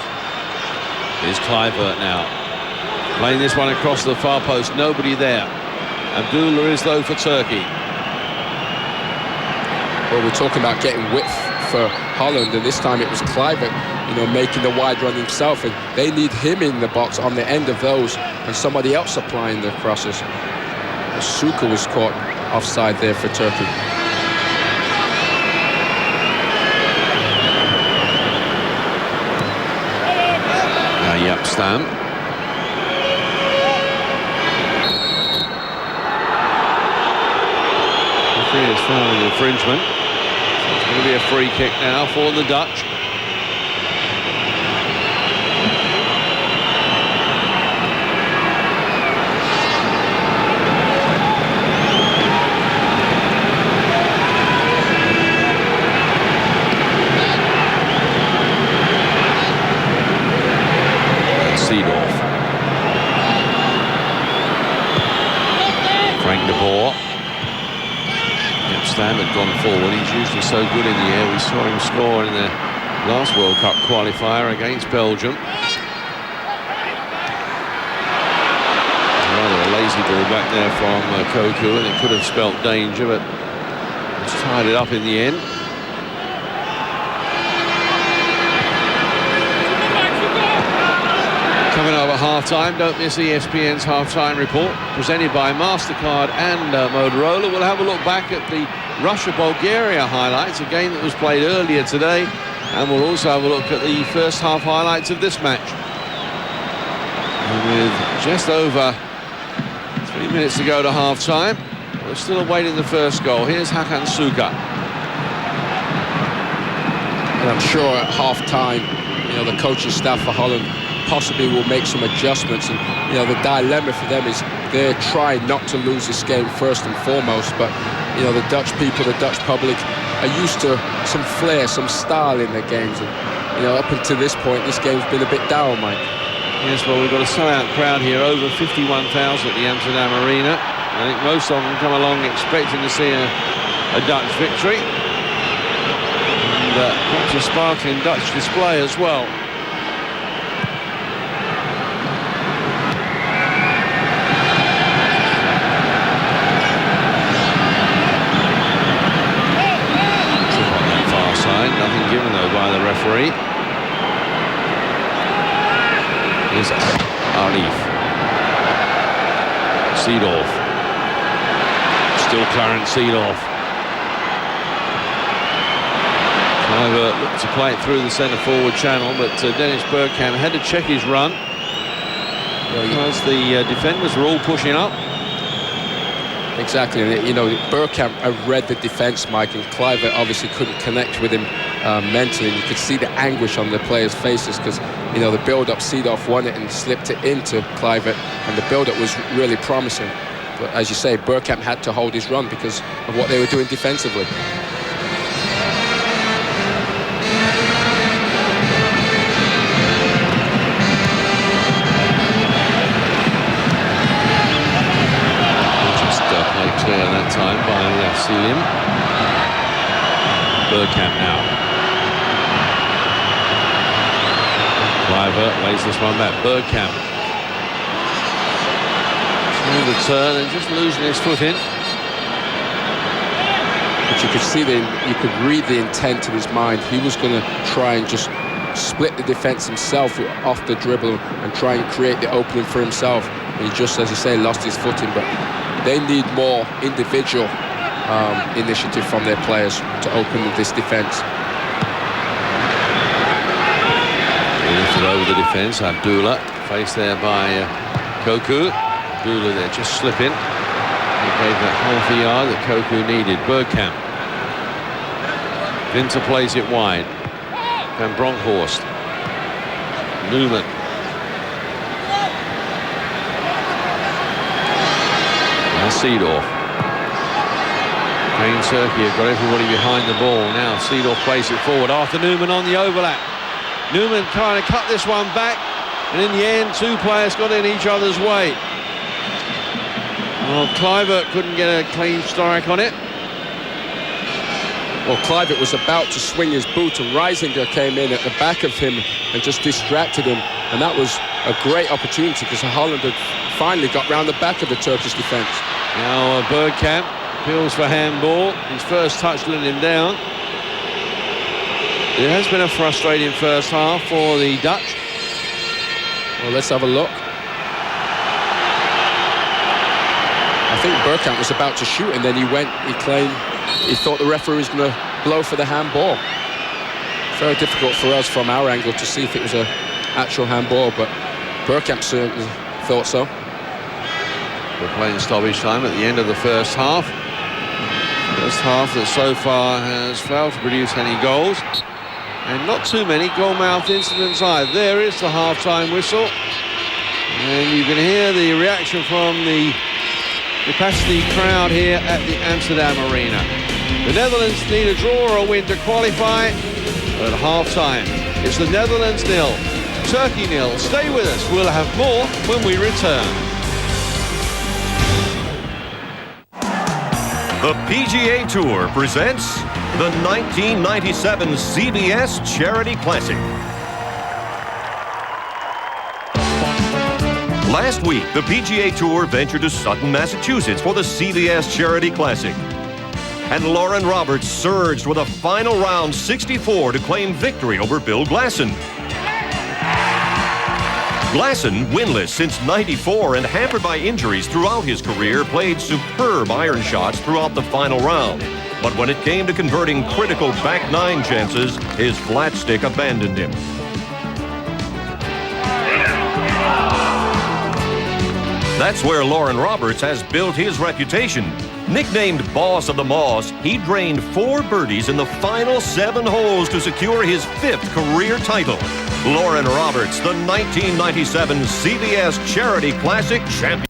A: Here's Kluivert now, playing this one across the far post, nobody there. Abdullah is though for Turkey.
B: Well, we're talking about getting width for Holland, and this time it was Kluivert, making the wide run himself, and they need him in the box on the end of those, and somebody else applying the crosses. Suka was caught offside there for Turkey.
A: Stam. Referee has found an infringement. So it's going to be a free kick now for the Dutch. Stam had gone forward. He's usually so good in the air. We saw him score in the last World Cup qualifier against Belgium. Rather a lazy ball back there from Koku, and it could have spelt danger, but it's tied it up in the end. Coming over half-time, don't miss ESPN's half-time report, presented by MasterCard and Motorola. We'll have a look back at the Russia-Bulgaria highlights, a game that was played earlier today, and we'll also have a look at the first half highlights of this match. And with just over 3 minutes to go to half-time, we're still awaiting the first goal. Here's Hakan Suka.
B: And I'm sure at half-time, the coaching staff for Holland possibly will make some adjustments, and the dilemma for them is they're trying not to lose this game first and foremost, but the Dutch people, the Dutch public are used to some flair, some style in their games, and up until this point this game's been a bit dour, Mike.
A: Yes, well, we've got a sellout crowd here, over 51,000 at the Amsterdam Arena. I think most of them come along expecting to see a Dutch victory, and perhaps a sparkling Dutch display as well. Nothing given though by the referee. Here's Arif. Seedorf. Still Clarence Seedorf. Kluivert looked to play it through the centre forward channel, but Dennis Bergkamp had to check his run because the defenders were all pushing up.
B: Exactly, and Bergkamp read the defence, Mike, and Kluivert obviously couldn't connect with him mentally. And you could see the anguish on the players' faces because, the build-up, Seedorf won it and slipped it into Kluivert, and the build-up was really promising. But as you say, Bergkamp had to hold his run because of what they were doing defensively.
A: Clear that time by Selim. Bergkamp now. Kluivert lays this one back. Bergkamp. Through the turn and just losing his foot in.
B: But you could see you could read the intent in his mind. He was going to try and just split the defence himself off the dribble and try and create the opening for himself. And he just, as you say, lost his footing. But they need more individual initiative from their players to open this defence.
A: He lifted over the defence. Abdullah, faced there by Koku. Gula there just slipping. He gave that half a yard that Koku needed. Bergkamp. Winter plays it wide. Van Bronckhorst. Newman. Now Seedorf. Kane Turkey have got everybody behind the ball. Now Seedorf plays it forward. Arthur Newman on the overlap. Newman trying to cut this one back. And in the end, two players got in each other's way. Well, Kluivert couldn't get a clean strike on it.
B: Well, Kluivert was about to swing his boot and Reisinger came in at the back of him and just distracted him. And that was a great opportunity because Holland had finally got round the back of the Turkish defence.
A: Now Bergkamp appeals for handball. His first touch let him down. It has been a frustrating first half for the Dutch.
B: Well, let's have a look. I think Bergkamp was about to shoot and then he thought the referee was going to blow for the handball. Very difficult for us from our angle to see if it was an actual handball, but Bergkamp certainly thought so.
A: We're playing stoppage time at the end of the first half. First half that so far has failed to produce any goals. And not too many goal-mouth incidents either. There is the half-time whistle. And you can hear the reaction from the capacity crowd here at the Amsterdam Arena. The Netherlands need a draw or a win to qualify. But at half-time, it's the Netherlands 0, Turkey 0. Stay with us. We'll have more when we return.
J: The PGA Tour presents the 1997 CBS Charity Classic. Last week, the PGA Tour ventured to Sutton, Massachusetts for the CBS Charity Classic. And Lauren Roberts surged with a final round 64 to claim victory over Bill Glasson. Glasson, winless since '94 and hampered by injuries throughout his career, played superb iron shots throughout the final round. But when it came to converting critical back nine chances, his flat stick abandoned him. That's where Lauren Roberts has built his reputation. Nicknamed Boss of the Moss, he drained 4 birdies in the final 7 holes to secure his 5th career title. Lauren Roberts, the 1997 CBS Charity Classic champion.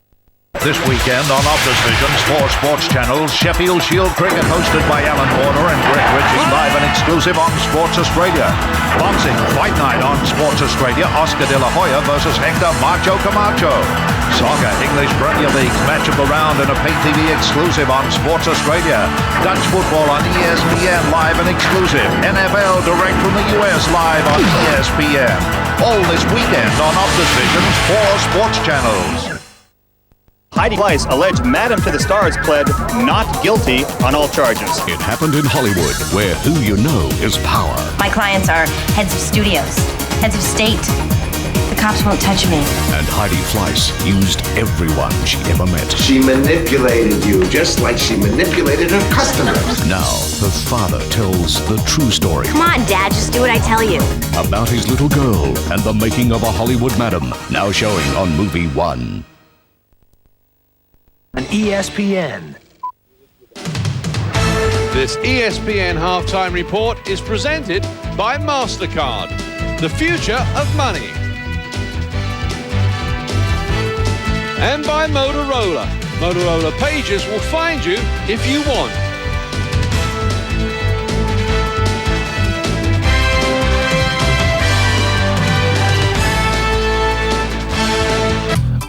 K: This weekend on Optus Vision's 4 sports channels, Sheffield Shield cricket hosted by Alan Warner and Greg Ritchie, live and exclusive on Sports Australia. Boxing Fight Night on Sports Australia, Oscar De La Hoya versus Hector Macho Camacho. Soccer English Premier League match of the round and a pay TV exclusive on Sports Australia. Dutch football on ESPN live and exclusive. NFL direct from the US live on ESPN. All this weekend on Optus Vision's 4 sports channels.
L: Heidi Fleiss, alleged Madam to the Stars, pled not guilty on all charges.
E: It happened in Hollywood, where who you know is power.
M: My clients are heads of studios, heads of state. The cops won't touch me.
E: And Heidi Fleiss used everyone she ever met.
N: She manipulated you, just like she manipulated her customers.
E: Now, her father tells the true story.
M: Come on, Dad, just do what I tell you.
E: About his little girl and the making of a Hollywood madam. Now showing on Movie 1.
K: And ESPN.
A: This ESPN halftime report is presented by MasterCard, the future of money. And by Motorola. Motorola Pages will find you if you want.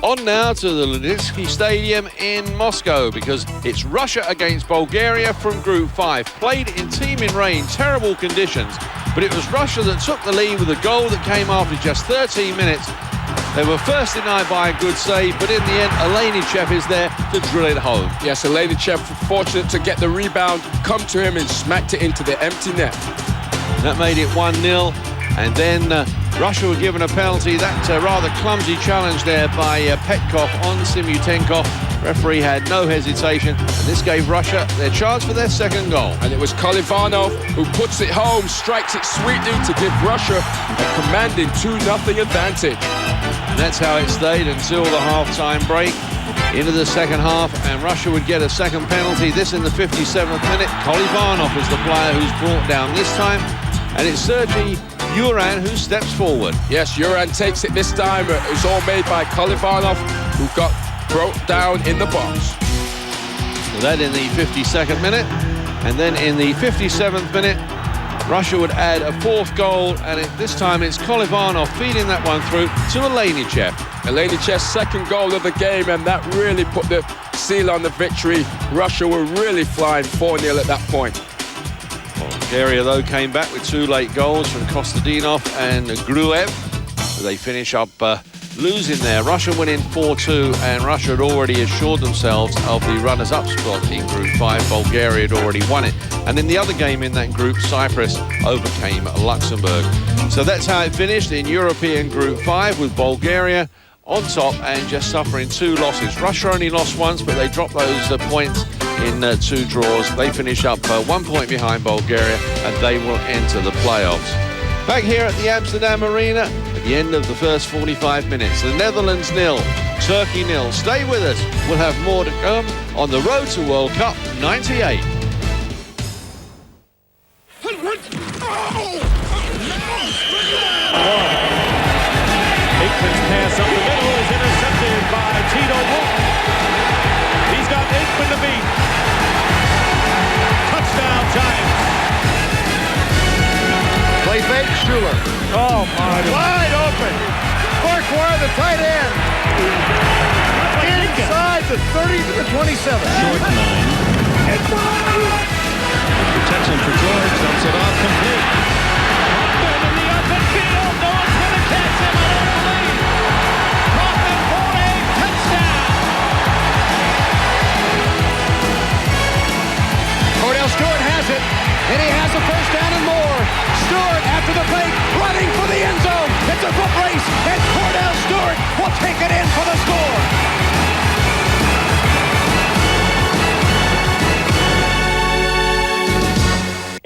A: On now to the Luninsky Stadium in Moscow, because it's Russia against Bulgaria from Group 5. Played in teeming rain, terrible conditions, but it was Russia that took the lead with a goal that came after just 13 minutes. They were first denied by a good save, but in the end, Alenichev is there to drill it home.
B: Yes, Alenichev fortunate to get the rebound, come to him and smacked it into the empty net.
A: That made it 1-0, and then Russia were given a penalty. That rather clumsy challenge there by Petkov on Simutenkov. Referee had no hesitation, and this gave Russia their chance for their second goal.
B: And it was Kolivanov who puts it home, strikes it sweetly to give Russia a commanding 2-0 advantage.
A: And that's how it stayed until the half-time break. Into the second half, and Russia would get a second penalty. This in the 57th minute. Kolivanov is the player who's brought down this time, and it's Sergei Yuran who steps forward.
B: Yes, Yuran takes it this time. It was all made by Kolivanov, who got broke down in the box.
A: So that in the 52nd minute, and then in the 57th minute, Russia would add a fourth goal, and this time it's Kolivanov feeding that one through to Elenichev.
B: Elenichev's second goal of the game, and that really put the seal on the victory. Russia were really flying 4-0 at that point.
A: Bulgaria, though, came back with two late goals from Kostadinov and Gruev. They finish up losing there. Russia winning 4-2, and Russia had already assured themselves of the runners-up spot in Group 5. Bulgaria had already won it. And in the other game in that group, Cyprus overcame Luxembourg. So that's how it finished in European Group 5, with Bulgaria on top and just suffering two losses. Russia only lost once, but they dropped those points in two draws. They finish up 1 point behind Bulgaria, and they will enter the playoffs. Back here at the Amsterdam Arena at the end of the first 45 minutes. The Netherlands 0, Turkey 0. Stay with us. We'll have more to come on the road to World Cup 98.
D: Aikman's pass up the middle is intercepted by Tito Wolff. He's got Aikman to beat. Touchdown, Giants.
O: Play fake, Schuler.
D: Oh, my.
O: Wide open. Farquhar, the tight end. Inside the 30 to the 27.
D: Short 9. Protection for George. Dumps it off complete. Hoffman in the open field. No one's going to catch him. I don't believe. Hoffman for a touchdown.
O: Cordell Stewart has it, and he has a first down and more. Stewart after the fake, running for the end zone. It's a foot race, and Cordell Stewart will take it in for the score.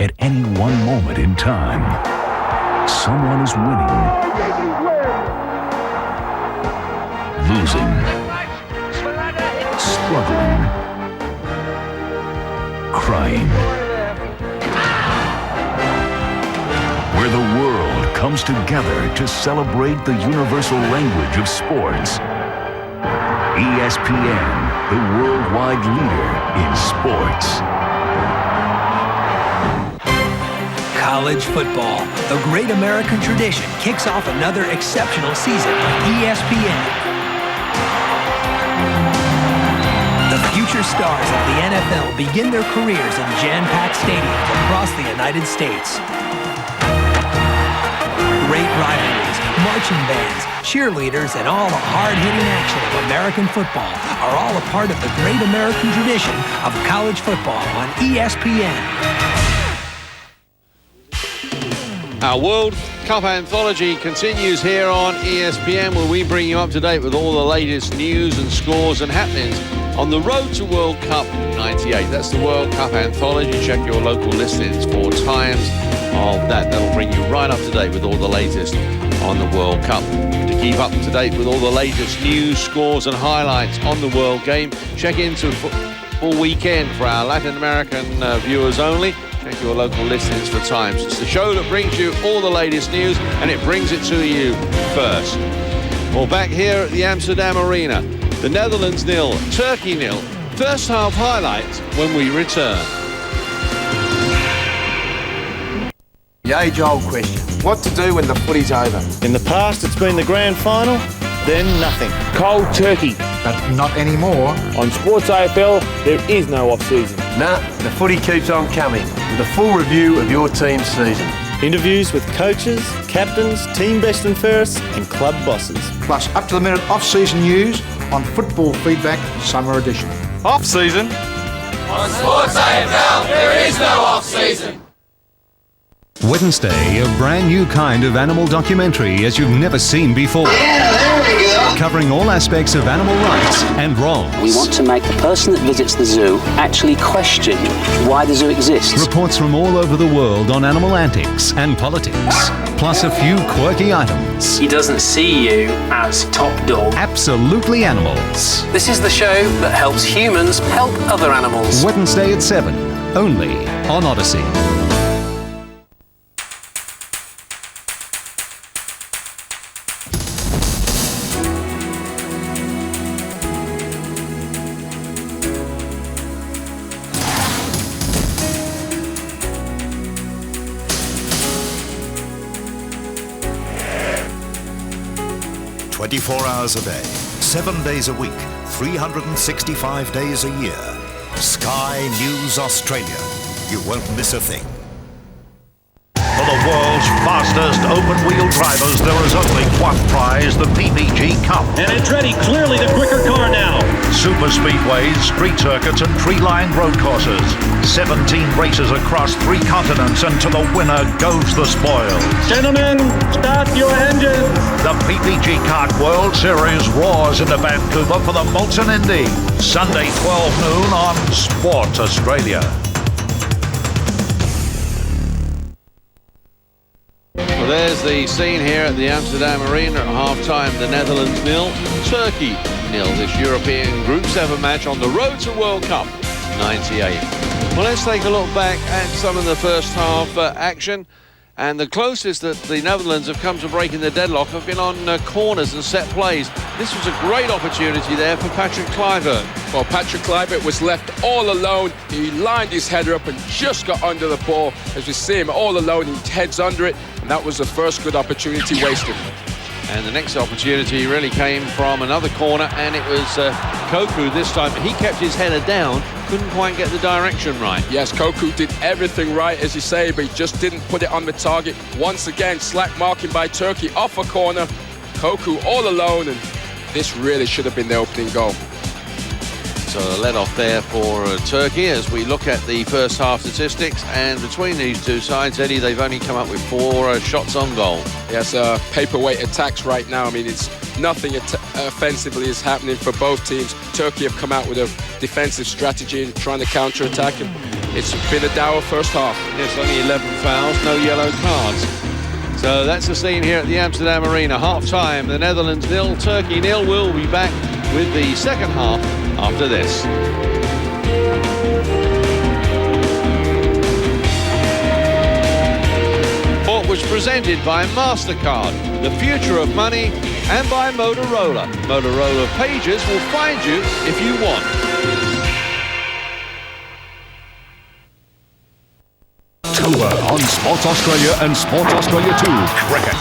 E: At any one moment in time, someone is winning, losing, struggling, crying. Where the world comes together to celebrate the universal language of sports. ESPN, the worldwide leader in sports.
P: College football, the great American tradition, kicks off another exceptional season on ESPN. The future stars of the NFL begin their careers in jam-packed stadiums across the United States. Great rivalries, marching bands, cheerleaders, and all the hard-hitting action of American football are all a part of the great American tradition of college football on ESPN.
A: Our World Cup anthology continues here on ESPN, where we bring you up to date with all the latest news and scores and happenings on the road to World Cup 98. That's the World Cup anthology. Check your local listings for times of that. That'll bring you right up to date with all the latest on the World Cup. To keep up to date with all the latest news, scores and highlights on the World Game, check into Football Weekend for our Latin American viewers only. Check your local listings for times. It's the show that brings you all the latest news, and it brings it to you first. Well, back here at the Amsterdam Arena, the Netherlands 0, Turkey 0. First half highlights when we return.
Q: The age-old question, what to do when the footy's over?
C: In the past, it's been the grand final, then nothing.
R: Cold turkey.
Q: But not anymore.
R: On Sports AFL, there is no off-season.
Q: Nah, the footy keeps on coming with a full review of your team's season.
C: Interviews with coaches, captains, team best and fairest, and club bosses.
S: Plus up-to-the-minute off-season news on Football Feedback Summer Edition.
O: Off-season?
T: On Sports AFL, there is no off-season.
F: Wednesday, a brand new kind of animal documentary as you've never seen before.
T: Yeah, there we go.
F: covering all aspects of animal rights and wrongs.
U: We want to make the person that visits the zoo actually question why the zoo exists.
F: Reports from all over the world on animal antics and politics, plus a few quirky items.
U: He doesn't see you as top dog.
F: Absolutely Animals.
U: This is the show that helps humans help other animals.
F: Wednesday at 7, only on Odyssey.
V: Hours a day, 7 days a week, 365 days a year. Sky News Australia. You won't miss a thing.
K: For the world's fastest open-wheel drivers, there is only one prize, the PPG Cup.
D: And it's ready, clearly the quicker car now.
K: Super speedways, street circuits and tree-lined road courses. 17 races across 3 continents, and to the winner goes the spoils.
D: Gentlemen, start your engines.
K: The PPG Kart World Series roars into Vancouver for the Molson Indy. Sunday 12 noon on Sport Australia.
A: Well, there's the scene here at the Amsterdam Arena at half-time. The Netherlands 0, Turkey 0. This European Group 7 match on the road to World Cup 98. Well, let's take a look back at some of the first half action. And the closest that the Netherlands have come to breaking the deadlock have been on corners and set plays. This was a great opportunity there for Patrick Kluivert.
B: Well, Patrick Kluivert was left all alone. He lined his header up and just got under the ball. As we see him all alone, he heads under it. And that was the first good opportunity wasted.
A: And the next opportunity really came from another corner, and it was Koku this time. He kept his header down, couldn't quite get the direction right.
B: Yes, Koku did everything right, as you say, but he just didn't put it on the target. Once again, slack marking by Turkey off a corner. Koku all alone, and this really should have been the opening goal.
A: So a let-off there for Turkey as we look at the first half statistics. And between these two sides, Eddie, they've only come up with 4 shots on goal.
B: Yes, paperweight attacks right now. I mean, it's nothing offensively is happening for both teams. Turkey have come out with a defensive strategy and trying to counter-attack, and it's been a dour first half.
A: Yes, only 11 fouls, no yellow cards. So that's the scene here at the Amsterdam Arena. Half-time, the Netherlands 0, Turkey 0. We'll be back with the second half after this. Sport was presented by MasterCard, the future of money, and by Motorola. Motorola pages will find you if you want.
E: On Sports Australia and Sports Australia 2 Cricket.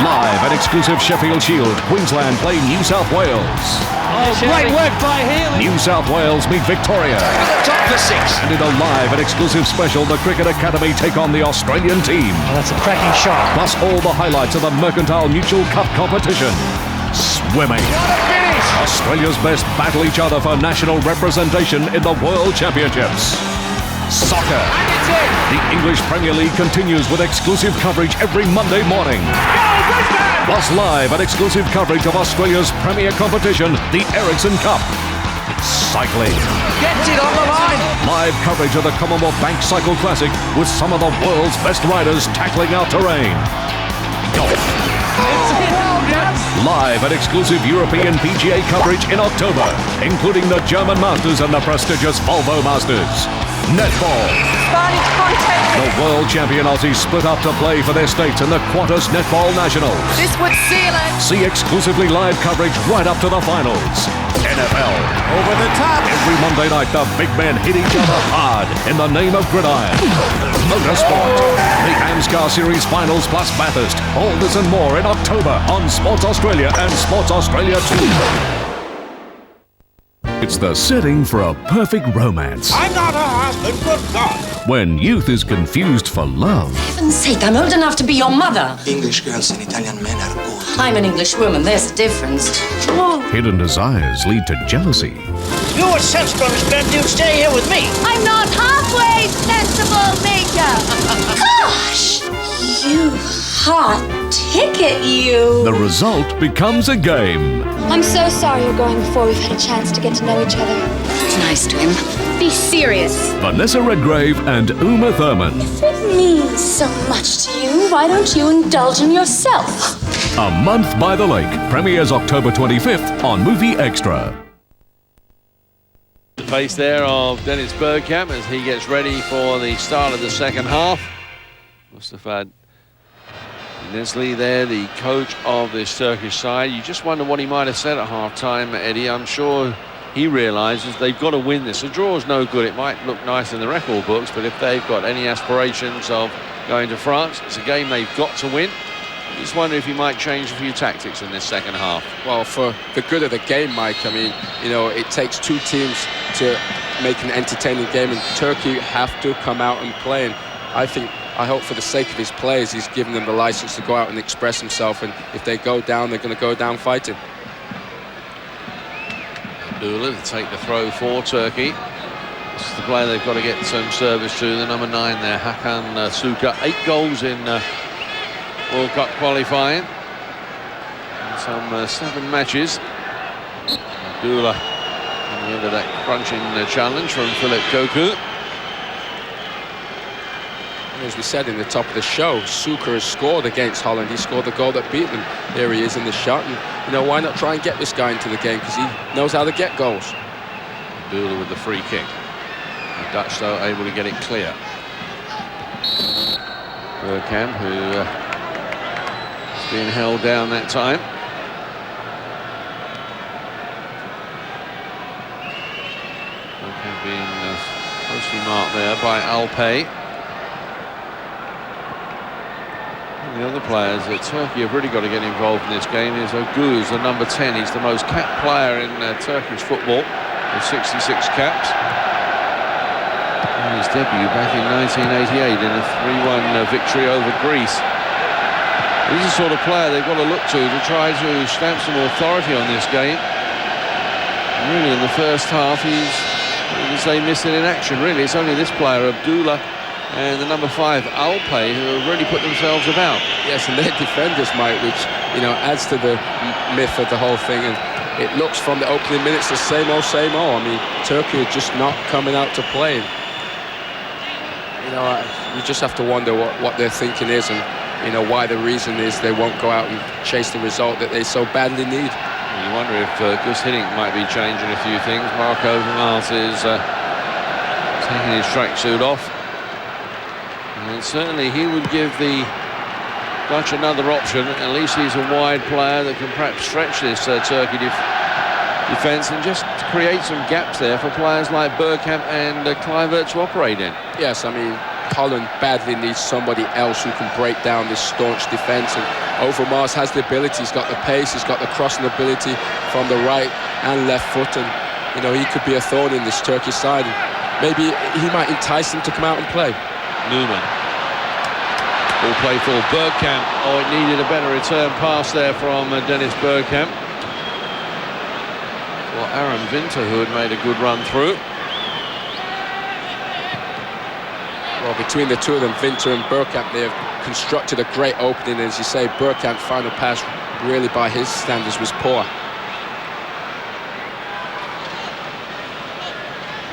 E: Live at exclusive Sheffield Shield, Queensland play New South Wales.
D: Oh, great work by Healy.
E: New South Wales meet Victoria.
D: Top for 6.
E: And in a live and exclusive special, the Cricket Academy take on the Australian team.
D: Oh, that's a cracking shot.
E: Plus all the highlights of the Mercantile Mutual Cup competition. Swimming.
D: What a finish!
E: Australia's best battle each other for national representation in the World Championships. Soccer.
D: And it's in.
E: The English Premier League continues with exclusive coverage every Monday morning. Plus live and exclusive coverage of Australia's premier competition, the Ericsson Cup. Cycling.
D: Gets it on the line.
E: Live coverage of the Commonwealth Bank Cycle Classic with some of the world's best riders tackling out terrain. Golf. Live and exclusive European PGA coverage in October, including the German Masters and the prestigious Volvo Masters. Netball. The world champion Aussies split up to play for their states in the Qantas Netball Nationals.
W: This would seal it.
E: See exclusively live coverage right up to the finals. NFL.
D: Over the top.
E: Every Monday night, the big men hit each other hard in the name of gridiron. Motorsport. The AMSCAR Series Finals plus Bathurst. All this and more in October on Sports Australia and Sports Australia 2. It's the setting for a perfect romance.
O: I'm not her husband, good God.
E: When youth is confused for love.
W: For heaven's sake, I'm old enough to be your mother.
Q: English girls and Italian men are good.
W: I'm an English woman, there's a difference. Whoa.
E: Hidden desires lead to jealousy.
O: You were sensible, Miss Bent. You'd stay here with me.
W: I'm not halfway sensible, Major. Gosh, you hot
G: ticket, you!
E: The result becomes a game.
G: I'm so sorry you're going before we've had a chance to get to know each other.
W: It's nice to him.
G: Be serious.
E: Vanessa Redgrave and Uma Thurman.
G: If it means so much to you, why don't you indulge in yourself?
E: A Month by the Lake premieres October 25th on Movie Extra.
A: The face there of Dennis Bergkamp as he gets ready for the start of the second half. Must have had Nesli there, the coach of this Turkish side. You just wonder what he might have said at half-time, Eddie. I'm sure he realises they've got to win this. A draw is no good. It might look nice in the record books, but if they've got any aspirations of going to France, it's a game they've got to win. I just wonder if he might change a few tactics in this second half.
B: Well, for the good of the game, Mike, I mean, you know, it takes two teams to make an entertaining game, and Turkey have to come out and play. And I hope for the sake of his players, he's given them the license to go out and express himself. And if they go down, they're going to go down fighting.
A: Abdullah to take the throw for Turkey. This is the player they've got to get some service to. The number 9 there, Hakan Suka. 8 goals in World Cup qualifying. And some 7 matches. Abdullah at the end of that crunching challenge from Philip Koku.
B: As we said in the top of the show, Suka has scored against Holland. He scored the goal that beat them. There he is in the shot. And, you know, why not try and get this guy into the game? Because he knows how to get goals.
A: Abdullah with the free kick. The Dutch, though, able to get it clear. Bergkamp, who is being held down that time. Bergkamp being closely marked there by Alpay. The other players that Turkey have really got to get involved in this game is Oguz, the number 10. He's the most capped player in Turkish football with 66 caps. And his debut back in 1988 in a 3-1 victory over Greece. He's the sort of player they've got to look to try to stamp some authority on this game. And really, in the first half, they missed it in action. Really, it's only this player, Abdullah, and the number 5, Alpay, who have really put themselves about.
B: Yes, and they're defenders, Mike, which, you know, adds to the myth of the whole thing. And it looks from the opening minutes the same old, same old. I mean, Turkey are just not coming out to play. You know, you just have to wonder what their thinking is, and, you know, why the reason is they won't go out and chase the result that they so badly need.
A: You wonder if Gus Hiddink might be changing a few things. Marco Vermaat is taking his tracksuit off. And certainly he would give the Dutch another option. At least he's a wide player that can perhaps stretch this Turkey defence and just create some gaps there for players like Bergkamp and Kluivert to operate in.
B: Yes, I mean, Holland badly needs somebody else who can break down this staunch defence, and Overmars has the ability. He's got the pace, he's got the crossing ability from the right and left foot, and, you know, he could be a thorn in this Turkish side. And maybe he might entice them to come out and play.
A: Newman. Ball play for Bergkamp. Oh, it needed a better return pass there from Dennis Bergkamp. Well, Aaron Winter, who had made a good run through.
B: Well, between the two of them, Winter and Bergkamp, they have constructed a great opening. As you say, Bergkamp's final pass, really by his standards, was poor.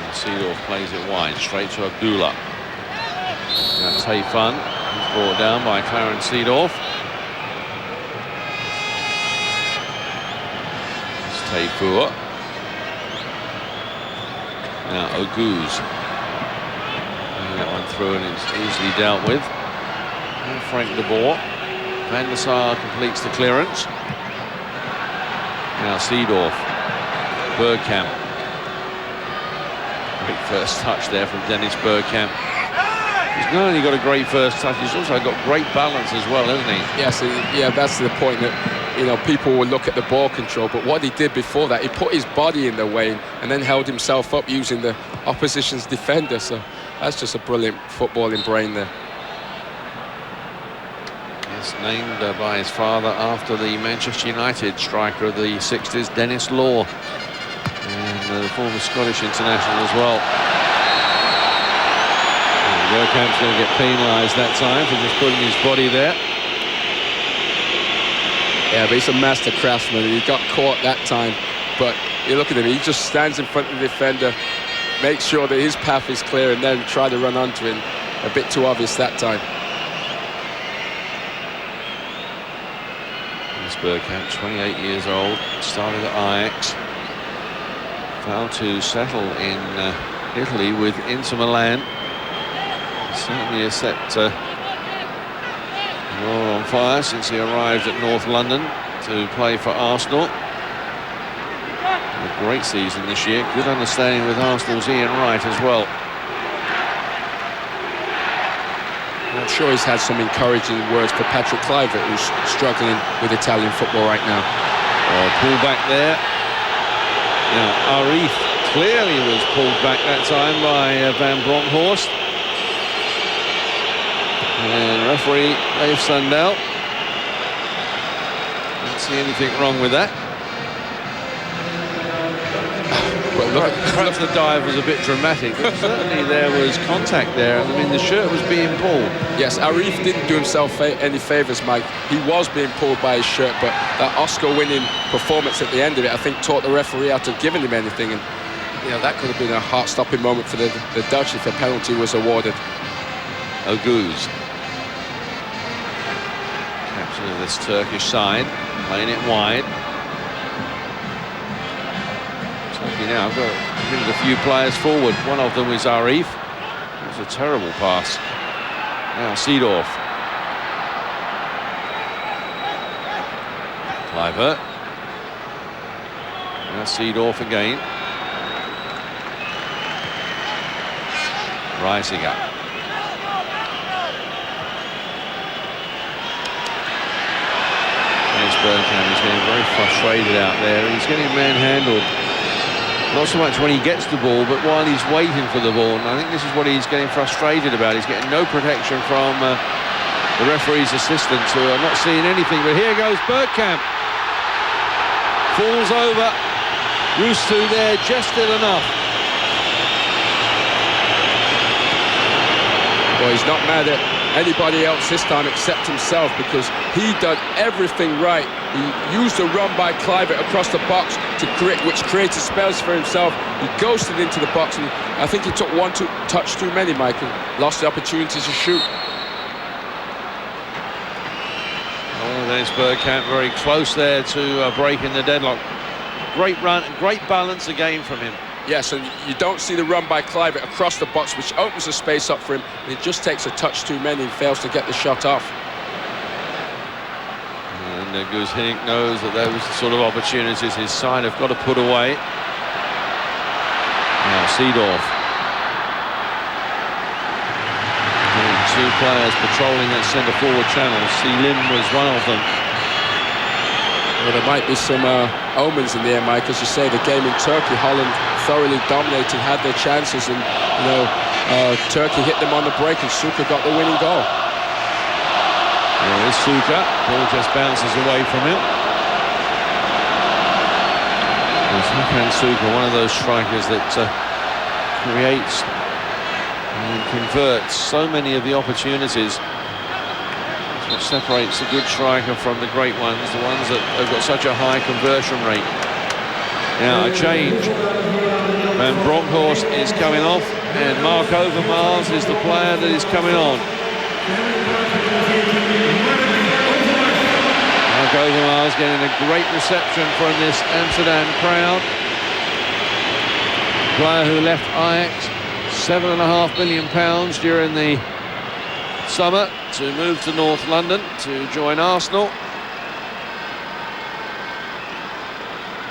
A: And Seedorf plays it wide, straight to Abdullah. That's Hayfun. He's brought down by Clarence Seedorf. It's Tayfur. Now Oguz. That one through, and it's easily dealt with. And Frank de Boer. Van der Sar completes the clearance. Now Seedorf. Bergkamp. Great first touch there from Dennis Bergkamp. He's not only got a great first touch, he's also got great balance as well, hasn't he?
B: Yes, yeah, that's the point, that, you know, people will look at the ball control, but what he did before that, he put his body in the way and then held himself up using the opposition's defender. So that's just a brilliant footballing brain there.
A: Yes, named by his father after the Manchester United striker of the 60s, Dennis Law, and the former Scottish international as well. Bergkamp's going to get penalised that time for just putting his body there.
B: Yeah, but he's a master craftsman, and he got caught that time. But you look at him, he just stands in front of the defender, makes sure that his path is clear, and then try to run onto him. A bit too obvious that time.
A: Bergkamp, 28 years old, started at Ajax, failed to settle in Italy with Inter Milan. Certainly has set more on fire since he arrived at North London to play for Arsenal. A great season this year, good understanding with Arsenal's Ian Wright as well.
B: I'm sure he's had some encouraging words for Patrick Kluivert, who's struggling with Italian football right now.
A: Pull back there. Now, Arif clearly was pulled back that time by Van Bronckhorst. And referee Leif Sandell. Didn't see anything wrong with that. Well, perhaps the dive was a bit dramatic, but certainly there was contact there. I mean, the shirt was being pulled.
B: Yes, Arif didn't do himself any favours, Mike. He was being pulled by his shirt, but that Oscar-winning performance at the end of it, I think, taught the referee out of giving him anything. And, you know, that could have been a heart-stopping moment for the Dutch if a penalty was awarded.
A: Oguz, captain of this Turkish side, playing it wide. Now I've got a few players forward. One of them is Arif. It was a terrible pass. Now Seedorf. Kluivert. Now Seedorf again. Rising up. Dennis Bergkamp is getting very frustrated out there. He's getting manhandled. Not so much when he gets the ball, but while he's waiting for the ball. And I think this is what he's getting frustrated about. He's getting no protection from the referee's assistants, who are not seeing anything. But here goes Bergkamp. Falls over. Rustu there, just still enough.
B: Well, he's not mad at anybody else this time except himself, because he done everything right. He used a run by Kluivert across the box which created space for himself. He ghosted into the box, and I think he took one touch too many, Mike, and lost the opportunity to shoot.
A: Oh, there's Bergkamp very close there to breaking the deadlock. Great run, great balance again from him.
B: Yes, and you don't see the run by Kluivert across the box, which opens the space up for him, and it just takes a touch too many and fails to get the shot off.
A: And Guus Hiddink knows that those sort of opportunities his side have got to put away. Now Seedorf. Two players patrolling that centre-forward channel. Selim was one of them.
B: Well, there might be some omens in the air, Mike. As you say, the game in Turkey, Holland thoroughly dominated, had their chances, and Turkey hit them on the break, and Suka got the winning goal.
A: There is Suka. Ball just bounces away from him. And Suka, one of those strikers that creates and converts so many of the opportunities. That's what separates the good striker from the great ones, the ones that have got such a high conversion rate. Now a change. Van Bronckhorst is coming off, and Mark Overmars is the player that is coming on. Mark Overmars getting a great reception from this Amsterdam crowd. Player who left Ajax, £7.5 million during the summer to move to North London to join Arsenal.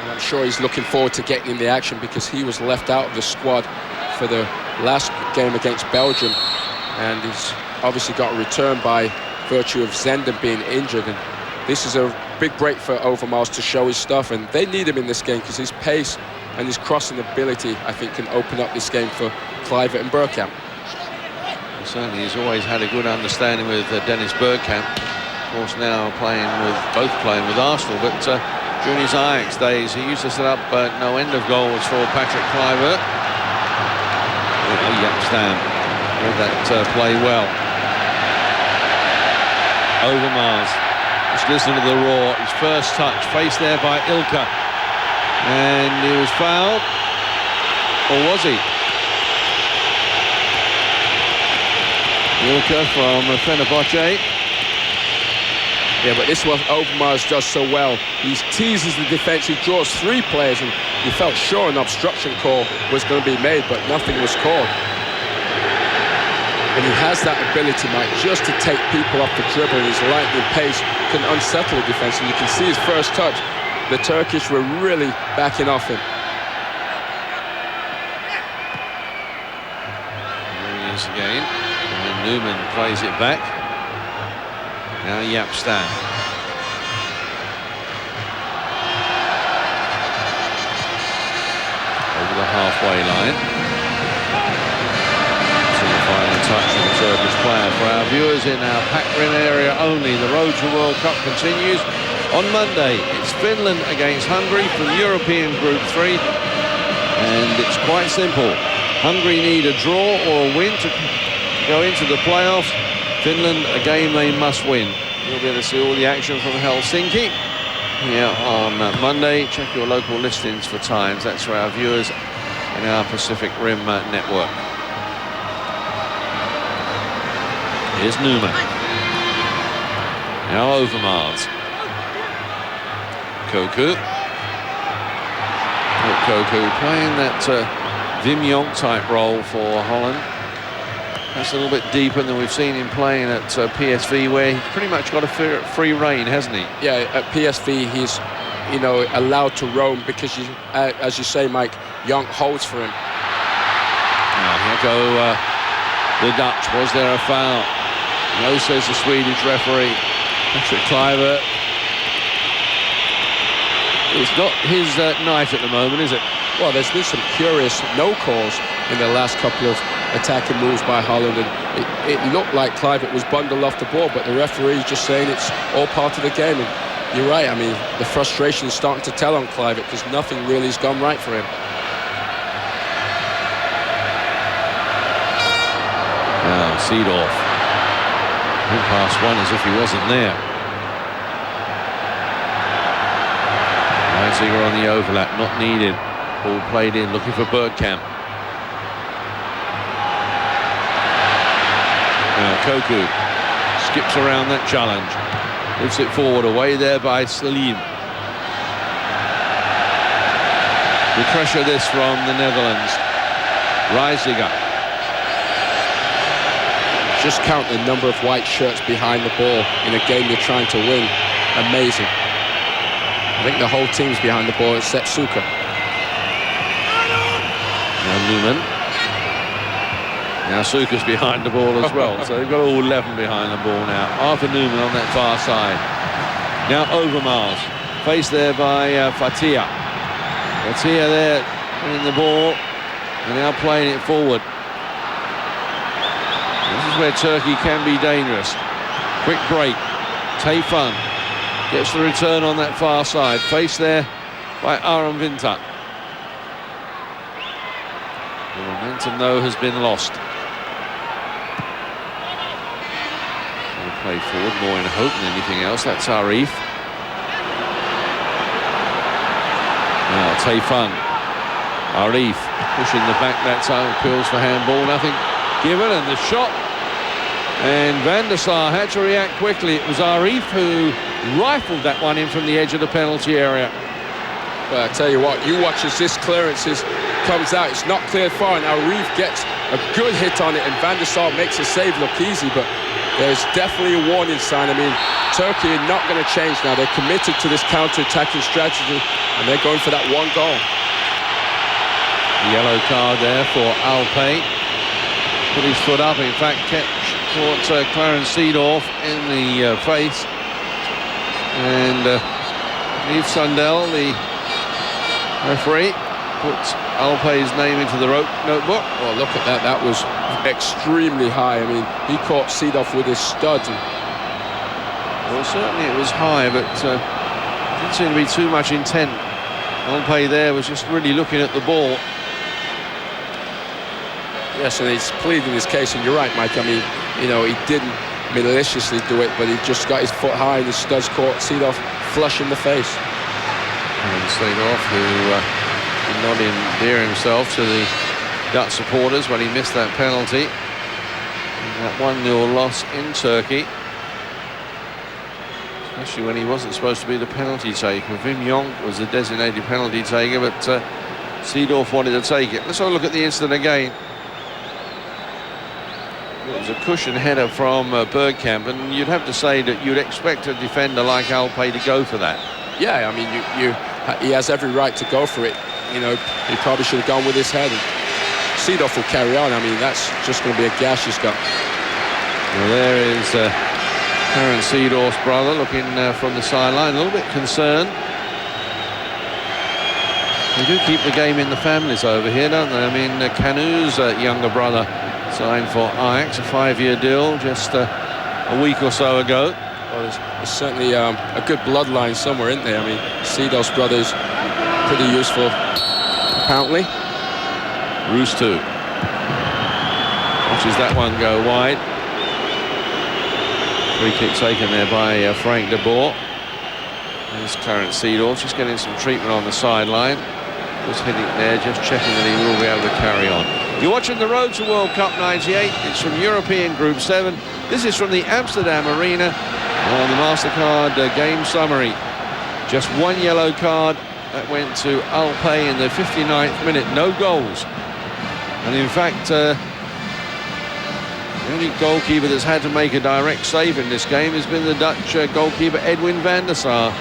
B: And I'm sure he's looking forward to getting in the action, because he was left out of the squad for the last game against Belgium, and he's obviously got a return by virtue of Zenden being injured. And this is a big break for Overmars to show his stuff, and they need him in this game, because his pace and his crossing ability, I think, can open up this game for Kluivert and Bergkamp.
A: Certainly, he's always had a good understanding with Dennis Bergkamp. Of course, now both playing with Arsenal, but during his Ajax days, he used to set up no end of goals for Patrick Kluivert. Yapstam read that play well. Overmars Just listen to the roar. His first touch, faced there by Ilka. And he was fouled. Or was he? Ilka from Fenerbahce.
B: Yeah, but this is what Overmars does so well. He teases the defence, he draws 3 players, and you felt sure an obstruction call was going to be made, but nothing was called. And he has that ability, Mike, just to take people off the dribble. His lightning pace can unsettle the defence, and you can see his first touch. The Turkish were really backing off him.
A: There he is again. And then Newman plays it back. Now Yapstam. Over the halfway line. To the final touch of the Turkish player. For our viewers in our packed rim area only, the road to World Cup continues. On Monday, it's Finland against Hungary from European Group 3. And it's quite simple. Hungary need a draw or a win to go into the playoffs. Finland, a game they must win. You'll be able to see all the action from Helsinki here on Monday. Check your local listings for times. That's for our viewers in our Pacific Rim network. Here's Newman. Now Overmars. Koku. Koku playing that Wim Jonk type role for Holland. That's a little bit deeper than we've seen him playing at PSV, where he's pretty much got a free reign, hasn't he?
B: Yeah, at PSV he's, you know, allowed to roam because, as you say, Mike, Jonk holds for him.
A: Now here go the Dutch. Was there a foul? No, says the Swedish referee. Patrick Kluivert. It's not his night at the moment, is it?
B: Well, there's been some curious no calls in the last couple of attacking moves by Holland, and it looked like Kluivert was bundled off the ball, but the referee's just saying it's all part of the game. And you're right, I mean, the frustration is starting to tell on Kluivert because nothing really has gone right for him.
A: Now, Seedorf. He passed one as if he wasn't there. Reisiger on the overlap, not needed. Ball played in, looking for Bergkamp. Now Koku skips around that challenge. Lifts it forward, away there by Salim. The pressure this from the Netherlands. Reisiger.
B: Just count the number of white shirts behind the ball in a game you're trying to win. Amazing. I think the whole team's behind the ball except Suka.
A: Now Newman. Now Suka's behind the ball as well. So they've got all 11 behind the ball now. Arthur Newman on that far side. Now Overmars. Faced there by Fatia. Fatia there winning the ball. And now playing it forward. This is where Turkey can be dangerous. Quick break. Tayfun gets the return on that far side. Faced there by Aram Vinta. The momentum, though, has been lost. They'll play forward more in hope than anything else. That's Arif. Now Tayfun. Arif pushing the back that time. Appeals for handball. Nothing given, and the shot. And Van der Sar had to react quickly. It was Arif who rifled that one in from the edge of the penalty area.
B: But I tell you what, you watch as this clearance comes out. It's not cleared far, and Arif gets a good hit on it, and Van der Sar makes the save look easy, but there's definitely a warning sign. I mean, Turkey are not going to change now. They're committed to this counter-attacking strategy, and they're going for that one goal.
A: The yellow card there for Alpay. Put his foot up, in fact, caught Clarence Seedorf in the face. And Yves Sundell, the referee, puts Alpay's name into the notebook.
B: Oh, look at that. That was extremely high. I mean, he caught Seedorf with his studs.
A: Well, certainly it was high, but didn't seem to be too much intent. Alpay there was just really looking at the ball.
B: Yes, and he's pleading his case, and you're right, Mike. I mean, you know, he didn't maliciously do it, but he just got his foot high and his studs caught Seedorf flush in the face.
A: And Seedorf, who did not endear himself to the Dutch supporters when he missed that penalty. And that 1-0 loss in Turkey. Especially when he wasn't supposed to be the penalty taker. Wim Jonk was the designated penalty taker, but Seedorf wanted to take it. Let's have a look at the incident again. It was a cushion header from Bergkamp, and you'd have to say that you'd expect a defender like Alpay to go for that.
B: Yeah, I mean, he has every right to go for it. You know, he probably should have gone with his head. And Seedorf will carry on. I mean, that's just going to be a gash he's got.
A: Well, there is Aaron Seedorf's brother looking from the sideline, a little bit concerned. They do keep the game in the families over here, don't they? I mean, Kanu's younger brother signed for Ajax, a 5-year deal just a week or so ago.
B: Well, there's certainly a good bloodline somewhere, isn't there? I mean, Seedorf's brother's pretty useful, apparently.
A: Roos 2. Watches that one go wide. Free kick taken there by Frank de Boer. There's Clarence Seedorf just getting some treatment on the sideline. Just hitting there, just checking that he will be able to carry on. You're watching the Road to World Cup 98. It's from European Group 7. This is from the Amsterdam Arena on the MasterCard game summary. Just one yellow card that went to Alpay in the 59th minute. No goals. And in fact, the only goalkeeper that's had to make a direct save in this game has been the Dutch goalkeeper Edwin van der Sar,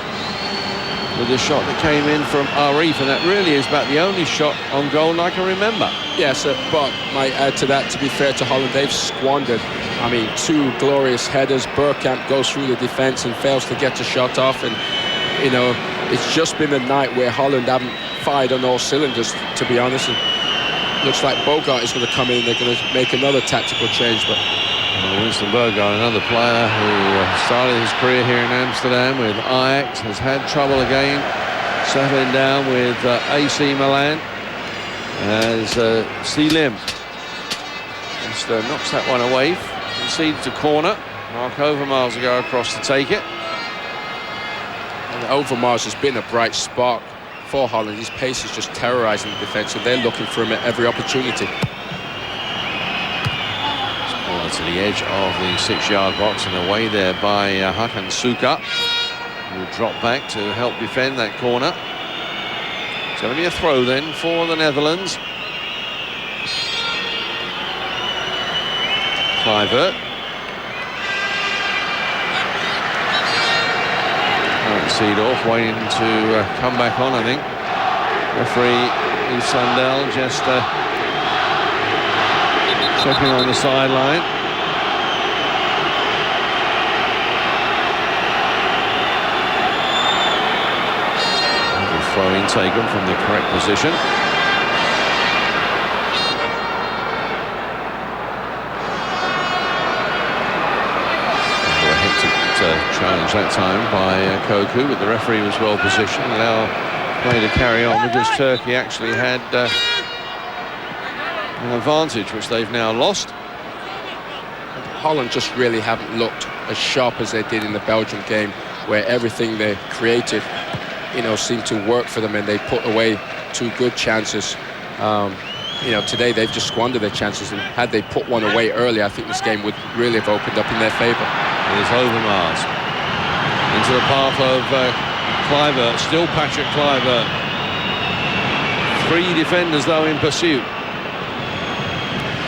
A: with a shot that came in from Arif, and that really is about the only shot on goal I can remember.
B: Yes, but might add to that, to be fair to Holland, they've squandered, I mean, 2 glorious headers. Bergkamp goes through the defence and fails to get the shot off, and, you know, it's just been a night where Holland haven't fired on all cylinders, to be honest. And looks like Bogart is going to come in. They're going to make another tactical change, but
A: Winston Bogart, another player who started his career here in Amsterdam with Ajax, has had trouble again settling down with AC Milan, as Selim just knocks that one away, concedes the corner. Mark Overmars will go across to take it.
B: And Overmars has been a bright spark for Holland. His pace is just terrorising the defence, and they're looking for him at every opportunity.
A: To the edge of the 6-yard box and away there by Hakan Suka, who dropped back to help defend that corner. It's going to be a throw then for the Netherlands. Kluivert. Seedorf waiting to come back on, I think. Referee Yves Sandel just checking on the sideline. Throw-in taken from the correct position. A hectic challenge that time by Koku, but the referee was well positioned. Now play to carry on because Turkey actually had an advantage, which they've now lost.
B: Holland just really haven't looked as sharp as they did in the Belgium game, where everything they created, you know, seemed to work for them, and they put away 2 good chances. You know, today they've just squandered their chances, and had they put one away early, I think this game would really have opened up in their favour.
A: Here's Overmars into the path of Kluivert, still Patrick Kluivert. 3 defenders though in pursuit.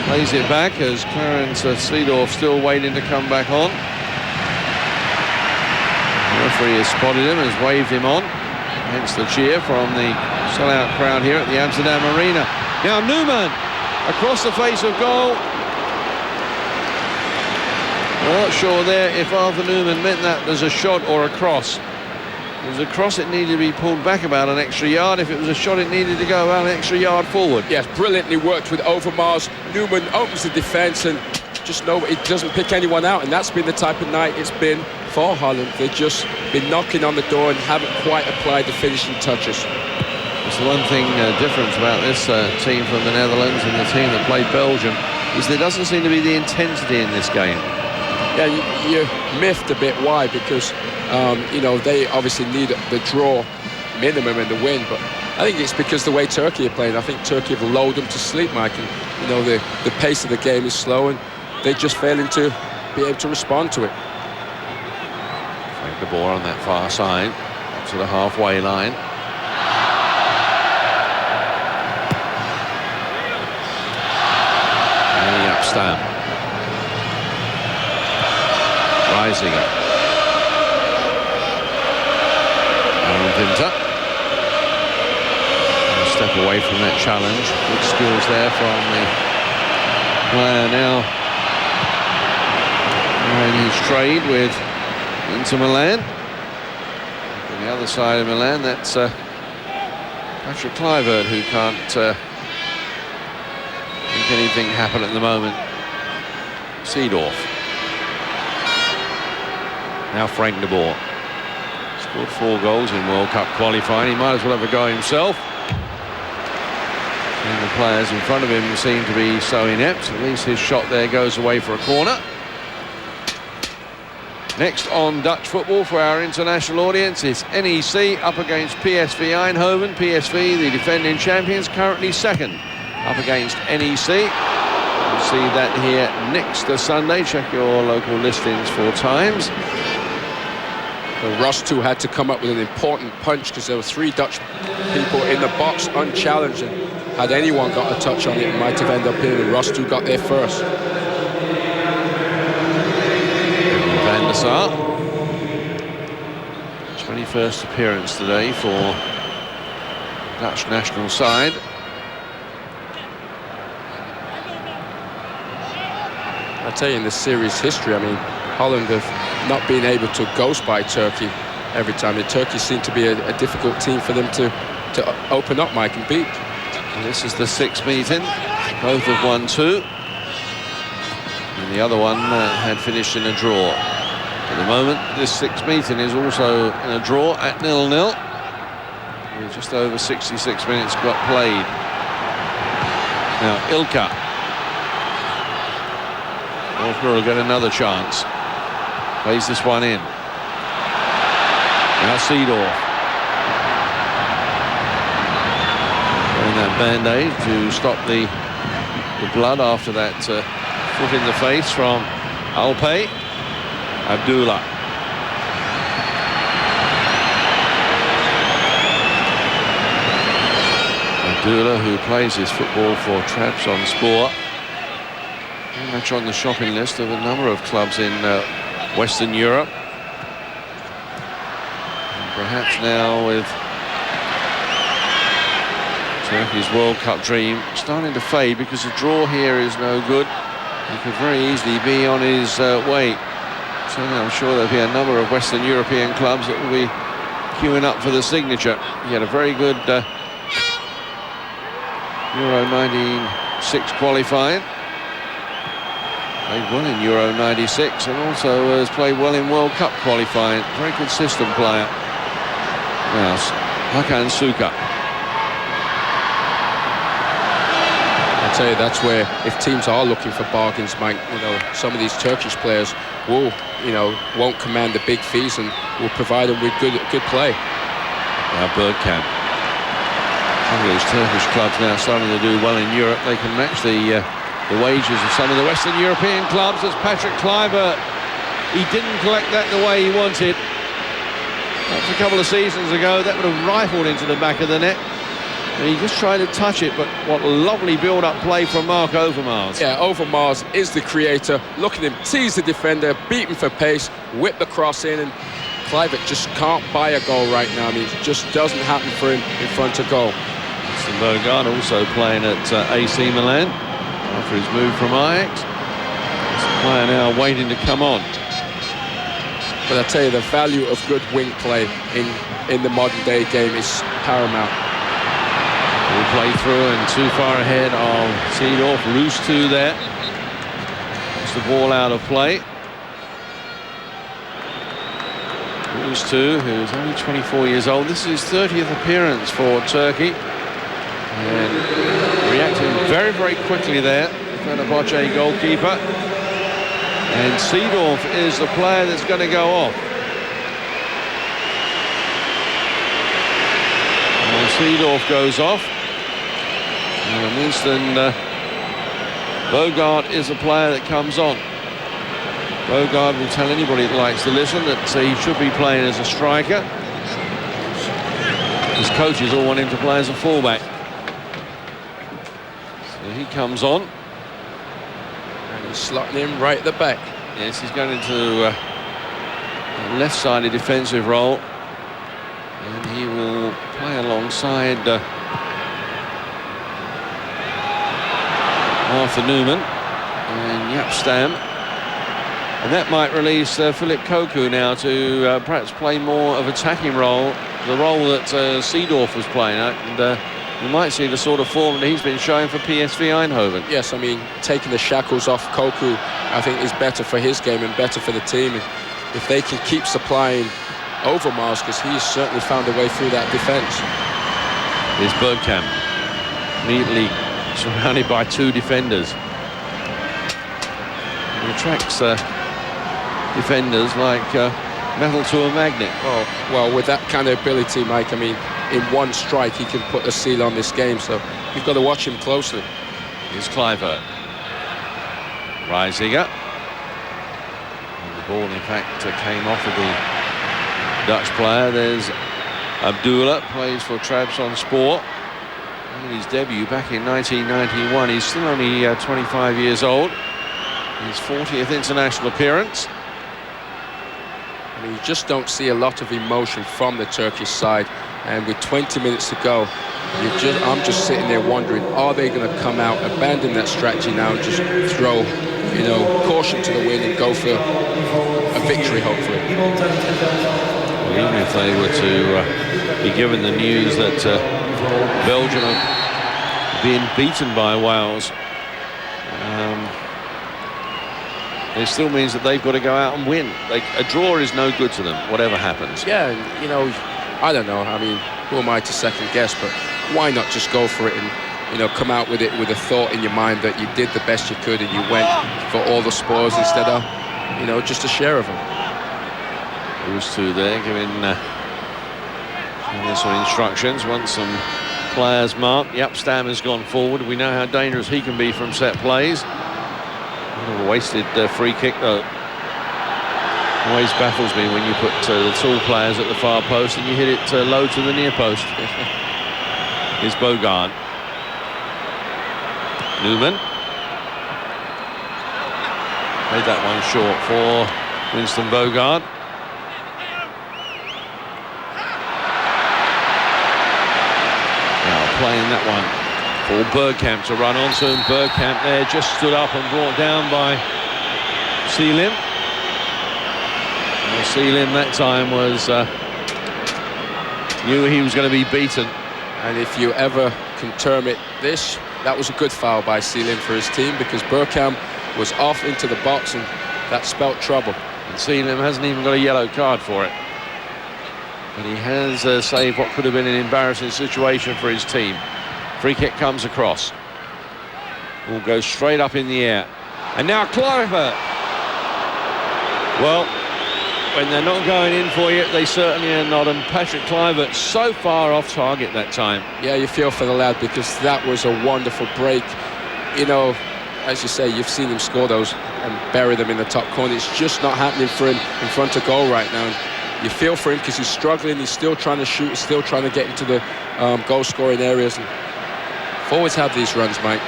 A: Plays it back as Clarence Seedorf still waiting to come back on. The referee has spotted him, has waved him on. Hence the cheer from the sellout crowd here at the Amsterdam Arena. Now Newman across the face of goal. I'm not sure there if Arthur Newman meant that there's a shot or a cross. If it was a cross, it needed to be pulled back about an extra yard. If it was a shot, it needed to go about an extra yard forward.
B: Yes, brilliantly worked with Overmars. Newman opens the defence and just it doesn't pick anyone out, and that's been the type of night it's been for Holland. They've just been knocking on the door and haven't quite applied the finishing touches.
A: It's the one thing difference about this team from the Netherlands and the team that played Belgium is there doesn't seem to be the intensity in this game.
B: Yeah, you're miffed a bit. Why? Because, you know, they obviously need the draw minimum and the win, but I think it's because the way Turkey are playing. I think Turkey have lulled them to sleep, Mike, and, you know, the pace of the game is slow, and they're just failing to be able to respond to it.
A: The ball on that far side, to the halfway line. And the up stamp. Rising up. Aaron Vinter. A step away from that challenge. Good skills there from the player now. And his trade with Inter Milan. On the other side of Milan, that's Patrick Kluivert, who can't make anything happen at the moment. Seedorf. Now Frank de Boer. Scored 4 goals in World Cup qualifying. He might as well have a go himself. And the players in front of him seem to be so inept. At least his shot there goes away for a corner. Next on Dutch football for our international audience is NEC up against PSV Eindhoven. PSV, the defending champions, currently second up against NEC. You'll see that here next Sunday. Check your local listings for times.
B: Well, Rostu had to come up with an important punch because there were 3 Dutch people in the box unchallenged, and had anyone got a touch on it, it might have ended up in, and Rostu got there first.
A: Van der Sar. 21st appearance today for Dutch national side.
B: I tell you, in the series history, I mean, Holland have not been able to ghost by Turkey every time. The Turkey seem to be a difficult team for them to open up, Mike, and beat.
A: And this is the 6th meeting. Both have won 2. And the other one had finished in a draw. At the moment, this 6th meeting is also in a draw at 0-0. Just over 66 minutes got played. Now, Ilka. Wolfner will get another chance. Plays this one in. Now Seedorf. Wearing that band-aid to stop the blood after that foot in the face from Alpay. Abdullah. Abdullah, who plays his football for Trabzonspor. Very much on the shopping list of a number of clubs in Western Europe. And perhaps now with Turkey's World Cup dream starting to fade because the draw here is no good. He could very easily be on his way. So I'm sure there'll be a number of Western European clubs that will be queuing up for the signature. He had a very good Euro 96 qualifying. Played well in Euro 96 and also has played well in World Cup qualifying. Very consistent player. Now, Hakan Suka.
B: I'll tell you, that's where, if teams are looking for bargains, Mike, you know, some of these Turkish players will, you know, won't command the big fees and will provide them with good play.
A: Now Bergkamp. Some of these Turkish clubs now starting to do well in Europe. They can match the wages of some of the Western European clubs. As Patrick Kluivert, he didn't collect that the way he wanted. Perhaps a couple of seasons ago, that would have rifled into the back of the net. And he just tried to touch it, but what a lovely build-up play from Mark Overmars.
B: Yeah, Overmars is the creator. Look at him, tease the defender, beat him for pace, whip the cross in, and Kluivert just can't buy a goal right now. I mean, it just doesn't happen for him in front of goal.
A: Bergkamp also playing at AC Milan after his move from Ajax. It's a player now waiting to come on.
B: But I tell you, the value of good wing play in the modern day game is paramount.
A: Will play through and too far ahead of Seedorf. Loose 2 there. It's the ball out of play. Loose 2, who's only 24 years old. This is his 30th appearance for Turkey. And reacting very, very quickly there. Fenerbahce goalkeeper. And Seedorf is the player that's going to go off. And Seedorf goes off. And Winston Bogart is the player that comes on. Bogart will tell anybody that likes to listen that he should be playing as a striker. His coaches all want him to play as a fullback. So he comes on.
B: And he's slotting him right at the back.
A: Yes, he's going into a left-sided defensive role. And he will play alongside Arthur Newman and Jaap Stam. And that might release Philip Koku now to perhaps play more of attacking role, the role that Seedorf was playing at. And you might see the sort of form that he's been showing for PSV Eindhoven.
B: Yes, I mean, taking the shackles off Koku, I think, is better for his game and better for the team. If they can keep supplying Overmars, because he's certainly found a way through that defence.
A: Here's Bergkamp, neatly surrounded by two defenders. He attracts defenders like metal to a magnet.
B: Well, with that kind of ability, Mike, I mean, in one strike, he can put a seal on this game, so you've got to watch him closely.
A: Here's Kluivert. Reisiger. And the ball, in fact, came off of the Dutch player. There's Abdullah, plays for Trabzonspor. In his debut back in 1991. He's still only 25 years old. His 40th international appearance.
B: I mean, you just don't see a lot of emotion from the Turkish side. And with 20 minutes to go, I'm just sitting there wondering, are they going to come out, abandon that strategy now and just throw, caution to the wind and go for a victory, hopefully?
A: Well, even if they were to be given the news that Belgium are being beaten by Wales, it still means that they've got to go out and win. A draw is no good to them, whatever happens.
B: Yeah, I don't know. I mean, who am I to second guess? But why not just go for it and, come out with it with a thought in your mind that you did the best you could and you went for all the spoils instead of, just a share of them.
A: Those two there giving some instructions. Once some players marked. Jaap Stam has gone forward. We know how dangerous he can be from set plays. A wasted free kick, though. Always baffles me when you put the tall players at the far post and you hit it low to the near post. Here's Bogart. Newman. Made that one short for Winston Bogart. Now playing that one for Bergkamp to run onto him. Bergkamp there just stood up and brought down by Selim. Selim that time knew he was going to be beaten.
B: And if you ever can term it this, that was a good foul by Selim for his team, because Bergkamp was off into the box and that spelt trouble.
A: And Selim hasn't even got a yellow card for it. But he has saved what could have been an embarrassing situation for his team. Free kick comes across. Ball goes straight up in the air. And now Kluivert. Well, when they're not going in for you, they certainly are not. And Patrick Kluivert so far off target that time.
B: Yeah, you feel for the lad, because that was a wonderful break. As you say, you've seen him score those and bury them in the top corner. It's just not happening for him in front of goal right now. And you feel for him because he's struggling. He's still trying to shoot. He's still trying to get into the goal-scoring areas. And forwards have these runs, Mike.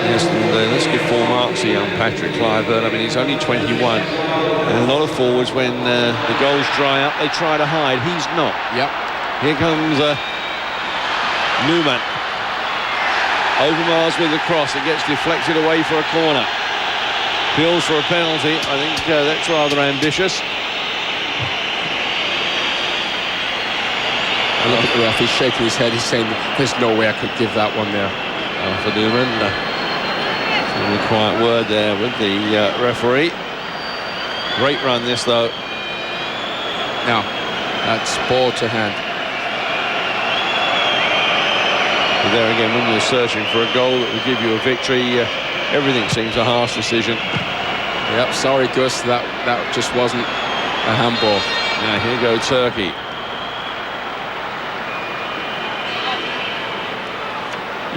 A: Yes, and let's give full marks to young Patrick Kluivert. I mean, he's only 21. And a lot of forwards, when the goals dry up, they try to hide. He's not.
B: Yep.
A: Here comes Newman. Overmars with the cross. It gets deflected away for a corner. Appeals for a penalty. I think that's rather ambitious.
B: And look at the ref. He's shaking his head. He's saying, there's no way I could give that one there.
A: For Newman. A quiet word there with the referee. Great run this, though.
B: Now, that's ball to hand.
A: But there again, when you're searching for a goal that will give you a victory, Everything seems a harsh decision.
B: Yep, sorry, Gus, that just wasn't a handball.
A: Now here go Turkey.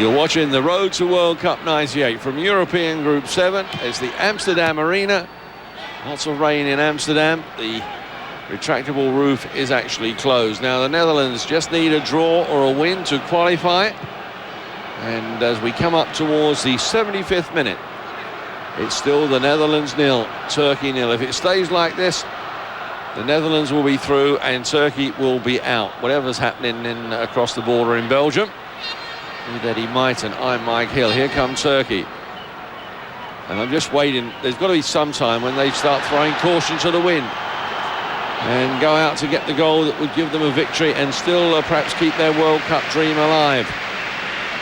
A: You're watching the Road to World Cup 98 from European Group 7. It's the Amsterdam Arena. Lots of rain in Amsterdam. The retractable roof is actually closed. Now the Netherlands just need a draw or a win to qualify. And as we come up towards the 75th minute, it's still the Netherlands 0, Turkey 0. If it stays like this, the Netherlands will be through and Turkey will be out. Whatever's happening across the border in Belgium. With Eddie Mighton, I'm Mike Hill. Here come Turkey. And I'm just waiting. There's got to be some time when they start throwing caution to the wind and go out to get the goal that would give them a victory and still perhaps keep their World Cup dream alive.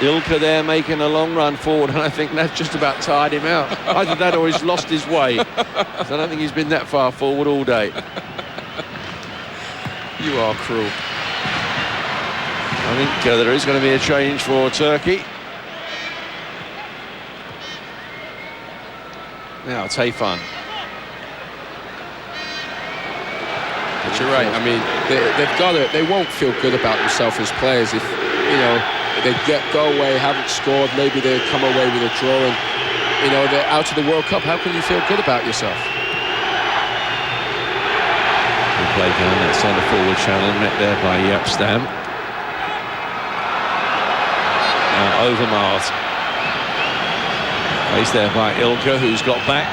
A: Ilka there making a long run forward, and I think that's just about tired him out. Either that or he's lost his way. So I don't think he's been that far forward all day.
B: You are cruel.
A: I think there is going to be a change for Turkey. Now Tayfun.
B: But you're right. I mean, they've got it. They won't feel good about themselves as players if, you know, they go away, haven't scored. Maybe they come away with a draw, and you know they're out of the World Cup. How can you feel good about yourself?
A: We play down that centre forward channel, met there by Yapstam. Now Overmars. Placed there by Ilka, who's got back.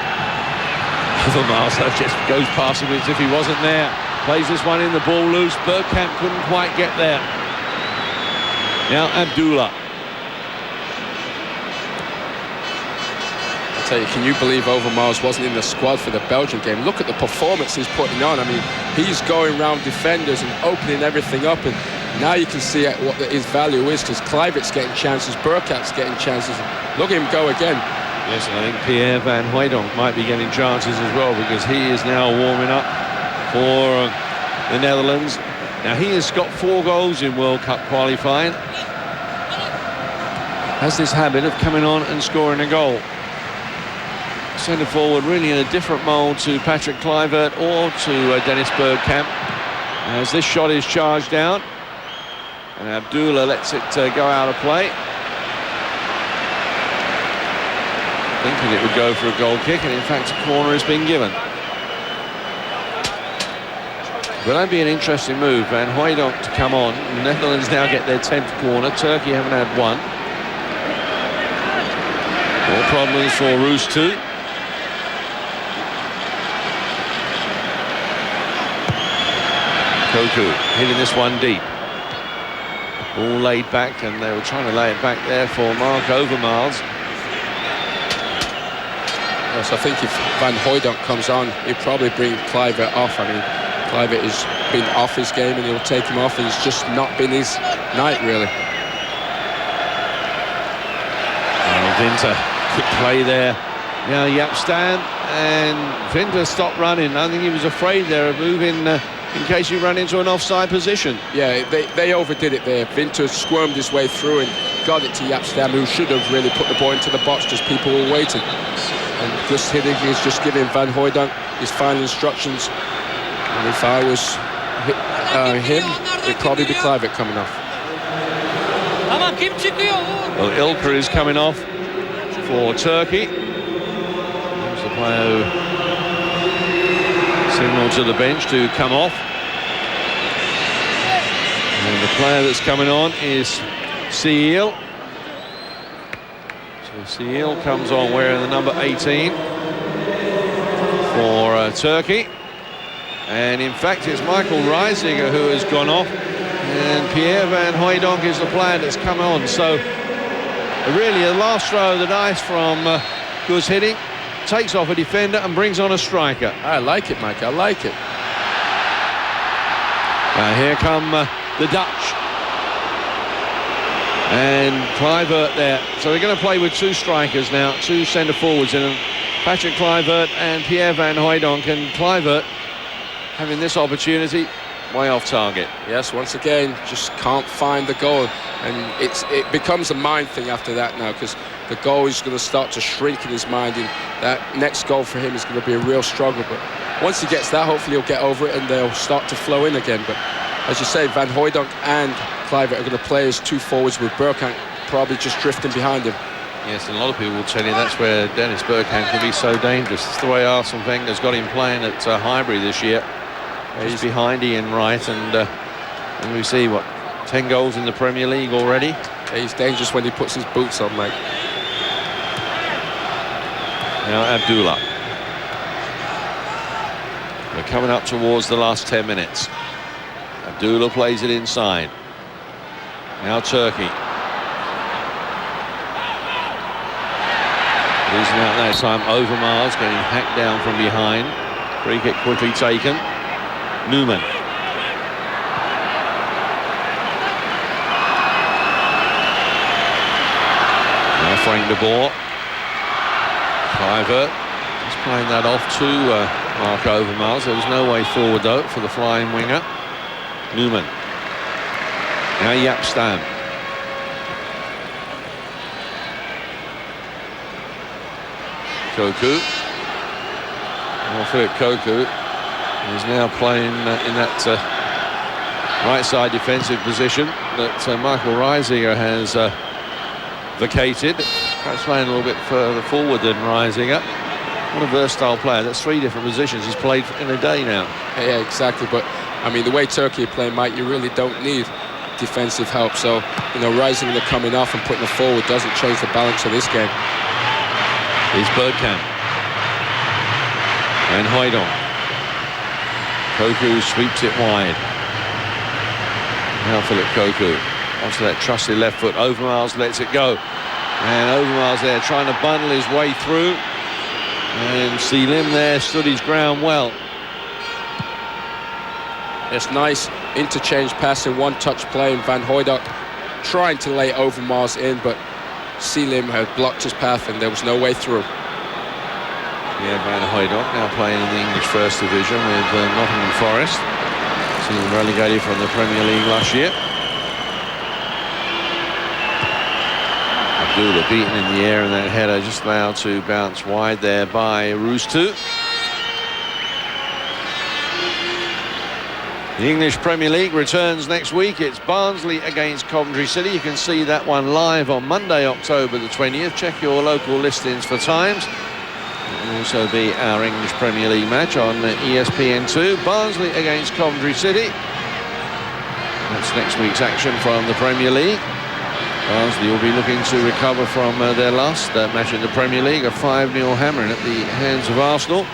A: Overmars just goes past him as if he wasn't there. Plays this one in, the ball loose. Bergkamp couldn't quite get there. Now Abdullah.
B: I tell you, can you believe Overmars wasn't in the squad for the Belgian game? Look at the performance he's putting on. I mean, he's going round defenders and opening everything up, and now you can see what his value is, because Kluivert's getting chances, Bergkamp's getting chances. Look at him go again.
A: Yes, and I think Pierre van Hooijdonk might be getting chances as well, because he is now warming up for the Netherlands. Now he has got 4 goals in World Cup qualifying. Has this habit of coming on and scoring a goal. Centre forward really in a different mould to Patrick Kluivert or to Dennis Bergkamp. As this shot is charged down, and Abdullah lets it go out of play. Thinking it would go for a goal kick, and in fact a corner has been given. But that'd be an interesting move. Van Hooijdonk to come on. The Netherlands now get their 10th corner. Turkey haven't had one. More problems for Roos too. Koku hitting this one deep. All laid back, and they were trying to lay it back there for Mark Overmars.
B: Yes, I think if Van Hooijdonk comes on, he'll probably bring Kluivert off. I mean, Kluivert has been off his game, and he'll take him off, and it's just not been his night, really.
A: Winter, good play there. Now Yapstam, and Winter stopped running. I think he was afraid there of moving in case you run into an offside position.
B: Yeah, they overdid it there. Winter squirmed his way through and got it to Yapstam, who should have really put the ball into the box, just people were waiting. And Gus Hiddink is just giving Van Hooijdonk his final instructions. And if I was him, it'd probably be Kluivert coming off.
A: Well, Ilka is coming off for Turkey. There's the player who signalled to the bench to come off. And the player that's coming on is Seal. So Seal comes on wearing the number 18 for Turkey. And in fact, it's Michael Reisiger who has gone off, and Pierre van Hooijdonk is the player that's come on. So really a last throw of the dice from Gus Hiddink. Takes off a defender and brings on a striker.
B: I like it, Mike, I like it.
A: Here come the Dutch. And Kluivert there. So they're going to play with 2 strikers now, 2 centre forwards in them. Patrick Kluivert and Pierre van Hooijdonk, and Kluivert having this opportunity way off target.
B: Yes, once again, just can't find the goal. And it becomes a mind thing after that now, because the goal is going to start to shrink in his mind, and that next goal for him is going to be a real struggle. But once he gets that, hopefully he'll get over it and they'll start to flow in again. But as you say, Van Hooijdonk and Kluivert are going to play as two forwards, with Bergkamp probably just drifting behind him.
A: Yes, and a lot of people will tell you that's where Dennis Bergkamp can be so dangerous. It's the way Arsene Wenger's got him playing at Highbury this year. He's behind Ian Wright, and we see, 10 goals in the Premier League already.
B: Yeah, he's dangerous when he puts his boots on, mate.
A: Now Abdullah. We're coming up towards the last 10 minutes. Abdullah plays it inside. Now Turkey. Losing out that time. Overmars getting hacked down from behind. Free kick quickly taken. Newman. Now Frank de Boer. Kluivert just playing that off to Mark Overmars. There was no way forward though for the flying winger. Newman. Now Jaap Stam. Koku. Well, Philip Koku is now playing in that right side defensive position that Michael Reisinger has vacated. Perhaps playing a little bit further forward than Reisinger. What a versatile player. That's 3 different positions he's played in a day now.
B: Yeah, exactly. But I mean, the way Turkey are playing, Mike, you really don't need defensive help. So, Reisinger coming off and putting it forward doesn't change the balance of this game.
A: Here's Bergkamp. And Hooijdonk. Koku sweeps it wide. Now Philip Koku. Onto that trusted left foot. Overmars lets it go. And Overmars there trying to bundle his way through. And Selim there stood his ground well.
B: It's nice interchange passing, one-touch play, and Van Hooijdonk trying to lay Overmars in, but Selim had blocked his path and there was no way through.
A: Yeah, Van Hooijdonk now playing in the English First Division with Nottingham Forest. Seen them relegated from the Premier League last year. Abdullah beaten in the air, and that header just allowed to bounce wide there by Rustu. The English Premier League returns next week. It's Barnsley against Coventry City. You can see that one live on Monday, October the 20th. Check your local listings for times. It will also be our English Premier League match on ESPN2. Barnsley against Coventry City. That's next week's action from the Premier League. Barnsley will be looking to recover from their last match in the Premier League, a 5-0 hammering at the hands of Arsenal.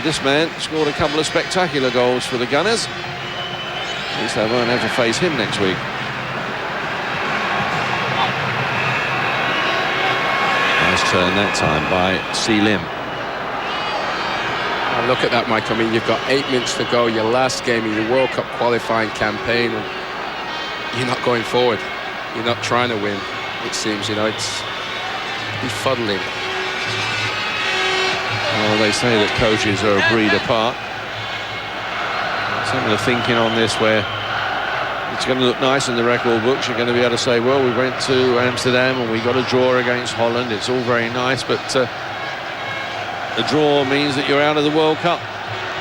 A: This man scored a couple of spectacular goals for the Gunners. At least they won't have to face him next week. Nice turn that time by Selim.
B: Oh, look at that, Mike. I mean, you've got 8 minutes to go, your last game in your World Cup qualifying campaign, and you're not going forward. You're not trying to win, it seems. It's befuddling.
A: Well, they say that coaches are a breed apart. Some of the thinking on this, where it's going to look nice in the record books. You're going to be able to say, well, we went to Amsterdam and we got a draw against Holland. It's all very nice, but the draw means that you're out of the World Cup.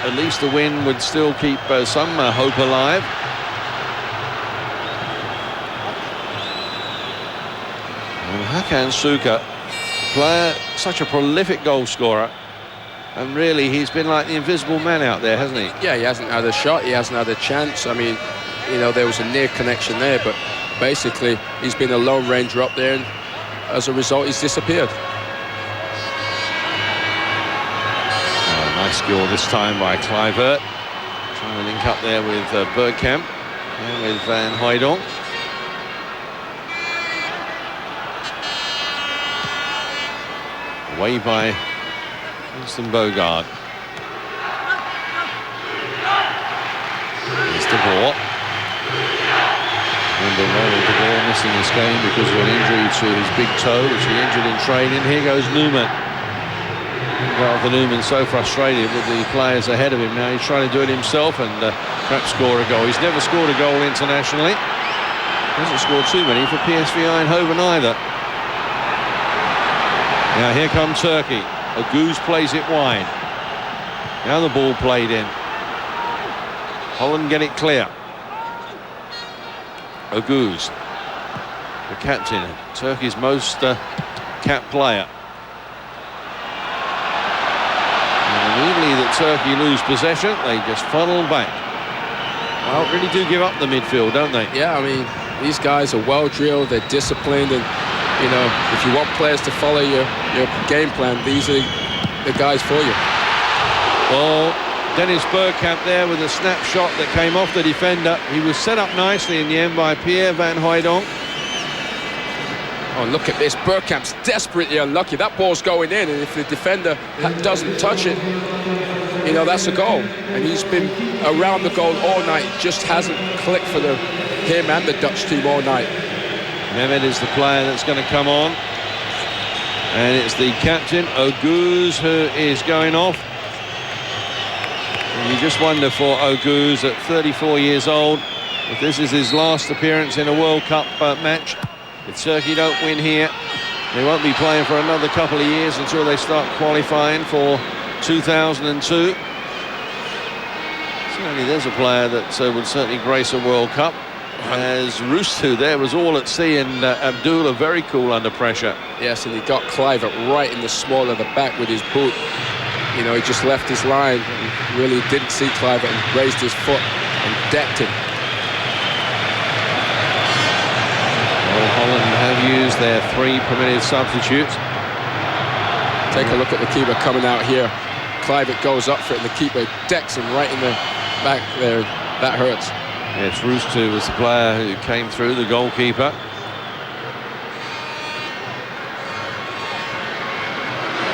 A: At least the win would still keep some hope alive. And Hakan Suka, player, such a prolific goal scorer. And really, he's been like the invisible man out there, hasn't he?
B: Yeah, he hasn't had a shot, he hasn't had a chance. I mean, there was a near connection there, but basically, he's been a lone ranger up there, and as a result, he's disappeared.
A: Nice score this time by Kluivert. Trying to link up there with Bergkamp and with Van Hooijdonk. Away by Winston Bogarde. Here's de Boer. Remember, Ronald de Boer missing this game because of an injury to his big toe, which he injured in training. Here goes Newman. Arthur Newman so frustrated with the players ahead of him. Now he's trying to do it himself and perhaps score a goal. He's never scored a goal internationally. Hasn't scored too many for PSV Eindhoven either. Now here comes Turkey. Oguz plays it wide. Now the ball played in. Holland get it clear. Oguz, the captain, Turkey's most capped player. And immediately that Turkey lose possession, they just funnel back. Well, really do give up the midfield, don't they?
B: Yeah, I mean, these guys are well drilled, they're disciplined, and you know, if you want players to follow your game plan, these are the guys for you.
A: Well, Dennis Bergkamp there with a snapshot that came off the defender. He was set up nicely in the end by Pierre van Hooijdonk.
B: Oh, look at this. Bergkamp's desperately unlucky. That ball's going in, and if the defender doesn't touch it, you know, that's a goal. And he's been around the goal all night. Just hasn't clicked for him and the Dutch team all night.
A: Mehmet is the player that's going to come on. And it's the captain, Oguz, who is going off. And you just wonder for Oguz at 34 years old, if this is his last appearance in a World Cup match. If Turkey don't win here, they won't be playing for another couple of years until they start qualifying for 2002. Certainly there's a player that would certainly grace a World Cup. As Rustu there was all at sea, and Abdullah very cool under pressure.
B: Yes, and he got Kluivert right in the small of the back with his boot. You know, he just left his line and really didn't see Kluivert and raised his foot and decked him.
A: Well, Holland have used their 3 permitted substitutes.
B: Take a look at the keeper coming out here. Kluivert goes up for it, and the keeper decks him right in the back there. That hurts.
A: Yes, Rustu was the player who came through, the goalkeeper.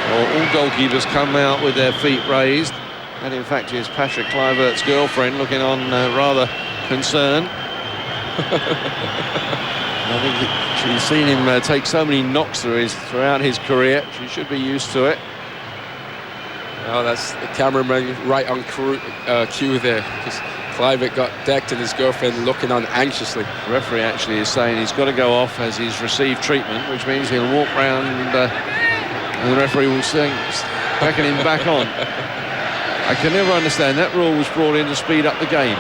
A: Well, all goalkeepers come out with their feet raised. And in fact, is Patrick Kluivert's girlfriend looking on rather concerned. I think she's seen him take so many knocks throughout his career. She should be used to it.
B: Oh, that's the cameraman right on cue there. Kluivert got decked and his girlfriend looking on anxiously.
A: The referee actually is saying he's got to go off as he's received treatment, which means he'll walk round and the referee will beckon him back on. I can never understand. That rule was brought in to speed up the game.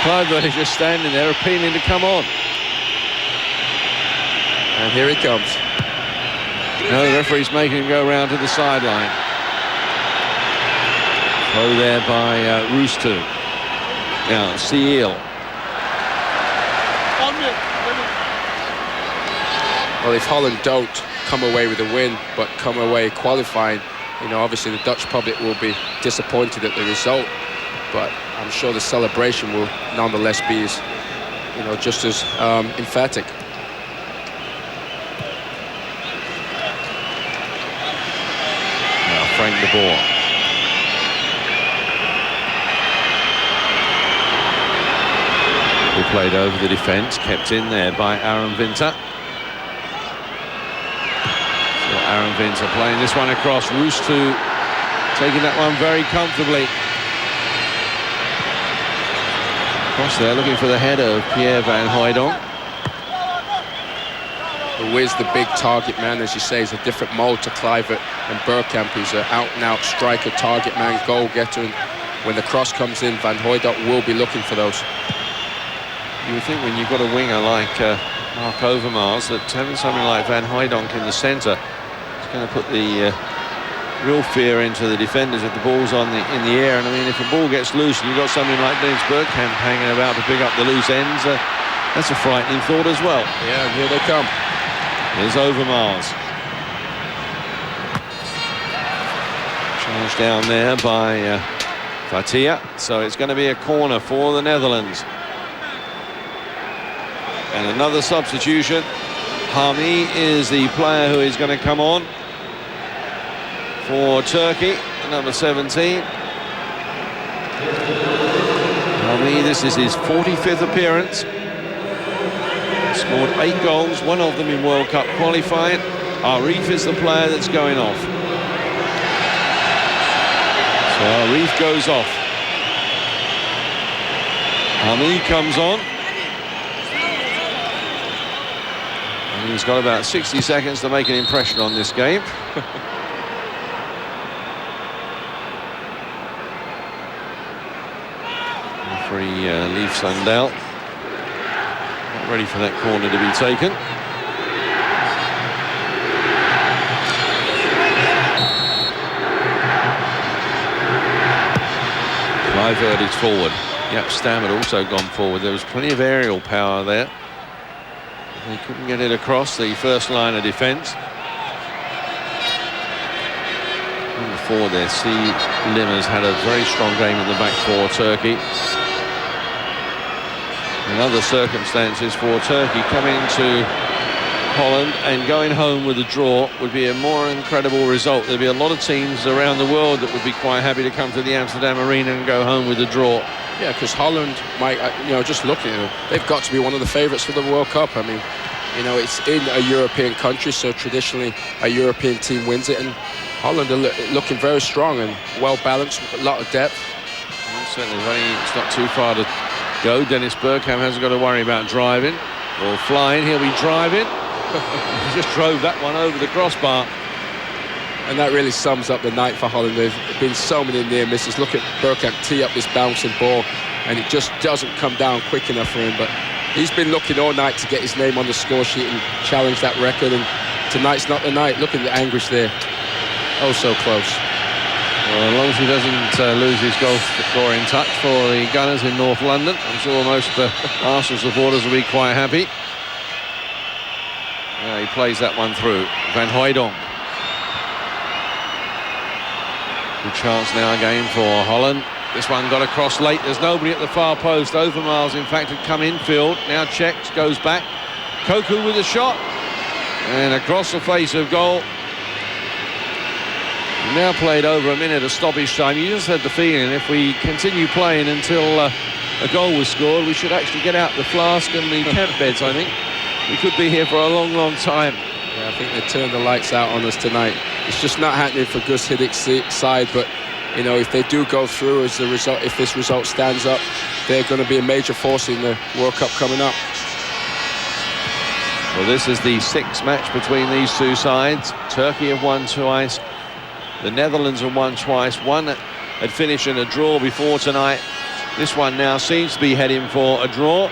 A: Kluivert is just standing there appealing to come on.
B: And here he comes.
A: No, the referee's making him go round to the sideline. Throw there by Rustu. Now, Seal.
B: Well, if Holland don't come away with a win, but come away qualifying, you know, obviously the Dutch public will be disappointed at the result. But I'm sure the celebration will nonetheless be, you know, just as emphatic.
A: Now, Frank de Boer. He played over the defence, kept in there by Aaron Winter. So Aaron Winter playing this one across. Rustu taking that one very comfortably. Across there, looking for the header of Pierre van Hooijdonk.
B: Who is the big target man, as you say, is a different mold to Kluivert and Bergkamp. He's an out-and-out striker, target man, goal-getter. And when the cross comes in, Van Hooijdonk will be looking for those.
A: You would think when you've got a winger like Mark Overmars that having something like Van Hooijdonk in the centre is going to put the real fear into the defenders if the ball's in the air. And I mean, if the ball gets loose and you've got something like Dennis Bergkamp hanging about to pick up the loose ends, that's a frightening thought as well.
B: Yeah, and here they come.
A: Here's Overmars. Charged down there by Fatia. So it's going to be a corner for the Netherlands. And another substitution. Hami is the player who is going to come on for Turkey, number 17. Hami, this is his 45th appearance. Scored 8 goals, one of them in World Cup qualifying. Arif is the player that's going off. So Arif goes off. Hami comes on. And he's got about 60 seconds to make an impression on this game. Referee leaves Sundell. Not ready for that corner to be taken. Clivert is forward. Yep, Stam had also gone forward. There was plenty of aerial power there. They couldn't get it across the first line of defence. Before there, C. Limmer's had a very strong game in the back for Turkey. In other circumstances for Turkey, coming to Holland and going home with a draw would be a more incredible result. There'd be a lot of teams around the world that would be quite happy to come to the Amsterdam Arena and go home with a draw.
B: Yeah, because Holland might, just looking at them, they've got to be one of the favourites for the World Cup. I mean, it's in a European country, so traditionally a European team wins it, and Holland are looking very strong and well balanced with a lot of depth.
A: Well, certainly, it's not too far to go. Dennis Bergkamp hasn't got to worry about driving or flying. He'll be driving. He just drove that one over the crossbar.
B: And that really sums up the night for Holland. There's been so many near misses. Look at Bergkamp tee up this bouncing ball, and it just doesn't come down quick enough for him. But he's been looking all night to get his name on the score sheet and challenge that record, and tonight's not the night. Look at the anguish there. Oh, so close.
A: Well, as long as he doesn't lose his goal scoring touch for the Gunners in North London, I'm sure most Arsenal supporters will be quite happy. Yeah, he plays that one through. Van Hooijdonk. Good chance now again for Holland. This one got across late. There's nobody at the far post. Overmars, in fact, had come infield. Now checks, goes back. Koku with a shot. And across the face of goal. Now played over a minute of stoppage time. You just had the feeling if we continue playing until a goal was scored, we should actually get out the flask and the camp beds, I think. We could be here for a long, long time.
B: Yeah, I think they turned the lights out on us tonight. It's just not happening for Gus Hiddick's side, but if they do go through as the result, if this result stands up, they're going to be a major force in the World Cup coming up.
A: Well, this is the sixth match between these two sides. Turkey have won twice. The Netherlands have won twice. One had finished in a draw before tonight. This one now seems to be heading for a draw.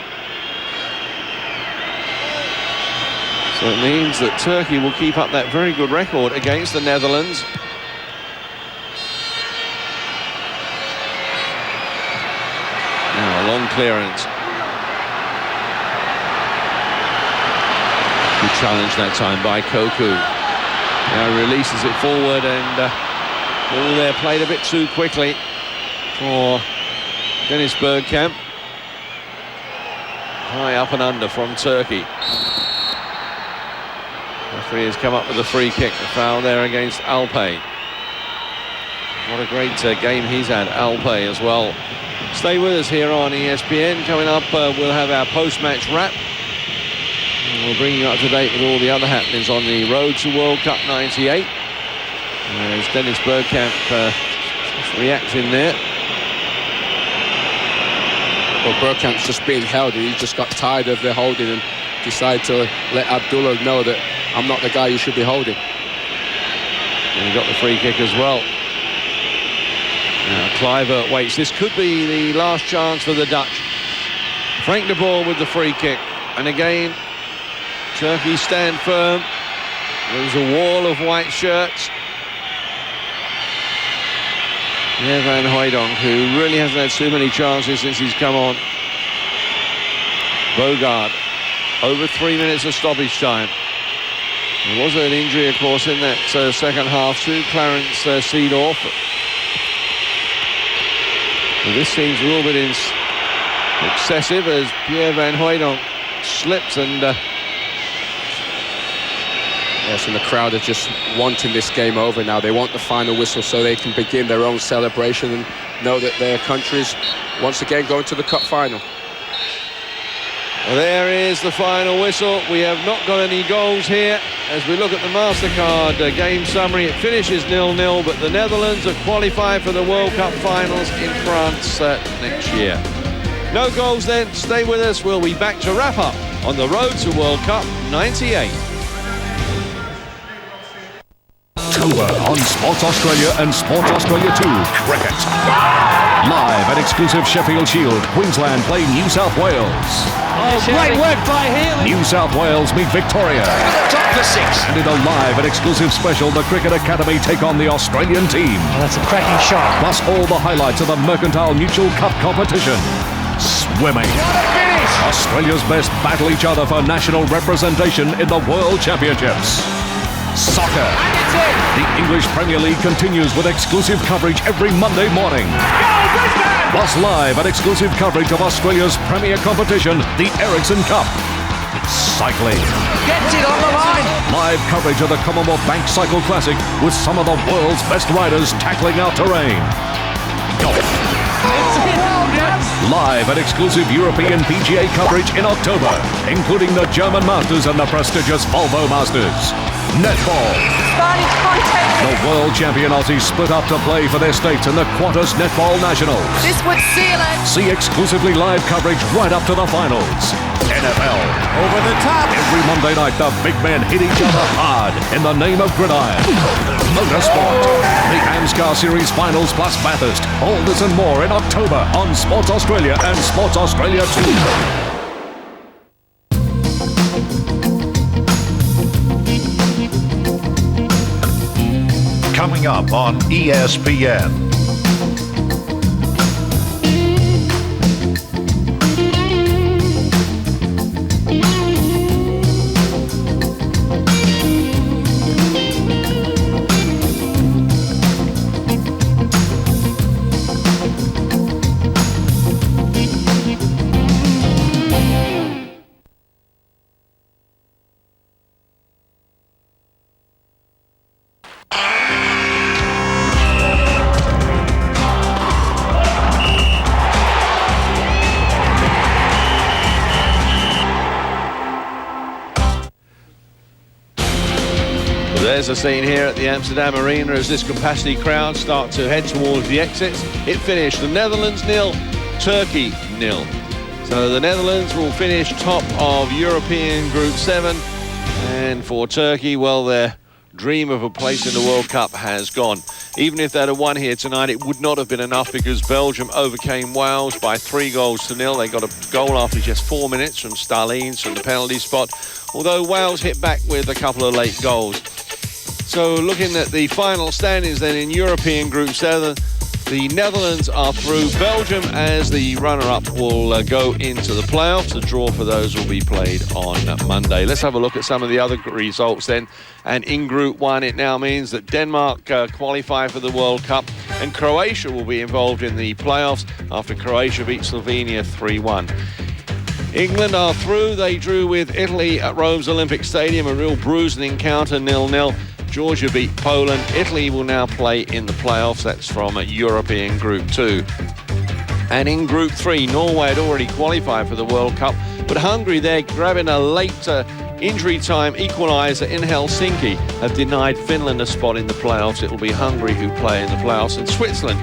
A: So it means that Turkey will keep up that very good record against the Netherlands. Now a long clearance. Good challenge that time by Koku. Now releases it forward, and ball there played a bit too quickly for Dennis Bergkamp. High up and under from Turkey. Referee has come up with a free kick. A foul there against Alpay. What a great game he's had, Alpay, as well. Stay with us here on ESPN. Coming up, we'll have our post-match wrap. And we'll bring you up to date with all the other happenings on the road to World Cup 98. As Dennis Bergkamp reacting there.
B: Well, Bergkamp's just being held. He just got tired of the holding and decided to let Abdullah know that I'm not the guy you should be holding.
A: And he got the free kick as well. Now Clivert waits. This could be the last chance for the Dutch. Frank de Boer with the free kick. And again, Turkey stand firm. There's a wall of white shirts. Yeah, Van Hooijdonk, who really hasn't had too many chances since he's come on. Bogard, over 3 minutes of stoppage time. There was an injury, of course, in that second half to Clarence Seedorf. Well, this seems a little bit excessive as Pierre Van Hooijdonk slips and...
B: Yes, and the crowd are just wanting this game over now. They want the final whistle so they can begin their own celebration and know that their country's once again going to the cup final.
A: Well, there is the final whistle. We have not got any goals here. As we look at the MasterCard game summary, it finishes 0-0, but the Netherlands have qualified for the World Cup finals in France next year. No goals then. Stay with us. We'll be back to wrap up on the road to World Cup 98.
E: October on Sports Australia and Sports Australia 2 Cricket. Live and exclusive Sheffield Shield, Queensland play New South Wales.
D: Oh, great work by Healy.
E: New South Wales meet Victoria.
D: Top for 6.
E: And in a live and exclusive special, the Cricket Academy take on the Australian team.
D: Oh, that's a cracking shot.
E: Plus all the highlights of the Mercantile Mutual Cup competition. Swimming.
D: What a finish!
E: Australia's best battle each other for national representation in the World Championships. Soccer. The English Premier League continues with exclusive coverage every Monday morning. Plus live and exclusive coverage of Australia's premier competition, the Ericsson Cup. Cycling.
D: Gets it on the line.
E: Live coverage of the Commonwealth Bank Cycle Classic with some of the world's best riders tackling our terrain. Golf. Live and exclusive European PGA coverage in October, including the German Masters and the prestigious Volvo Masters. Netball. The world champion Aussies split up to play for their states in the Qantas Netball Nationals.
H: This would seal it.
E: See exclusively live coverage right up to the finals. NFL.
D: Over the top.
E: Every Monday night, the big men hit each other hard in the name of gridiron. Motorsport. The AMSCAR Series Finals plus Bathurst. All this and more in October on Sports Australia and Sports Australia 2.
K: Coming up on ESPN.
A: There's a scene here at the Amsterdam Arena as this capacity crowd start to head towards the exits. It finished the Netherlands 0, Turkey 0. So the Netherlands will finish top of European Group 7. And for Turkey, well, their dream of a place in the World Cup has gone. Even if they'd have won here tonight, it would not have been enough because Belgium overcame Wales by 3-0. They got a goal after just 4 minutes from Stalins from the penalty spot, although Wales hit back with a couple of late goals. So looking at the final standings then in European Group 7, the Netherlands are through. Belgium, as the runner-up, will go into the playoffs. The draw for those will be played on Monday. Let's have a look at some of the other results then. And in Group 1, it now means that Denmark qualify for the World Cup, and Croatia will be involved in the playoffs after Croatia beat Slovenia 3-1. England are through. They drew with Italy at Rome's Olympic Stadium, a real bruising encounter, 0-0. Georgia beat Poland. Italy will now play in the playoffs. That's from European Group 2. And in Group 3, Norway had already qualified for the World Cup, but Hungary, they're grabbing a late injury time equaliser in Helsinki, have denied Finland a spot in the playoffs. It will be Hungary who play in the playoffs. And Switzerland,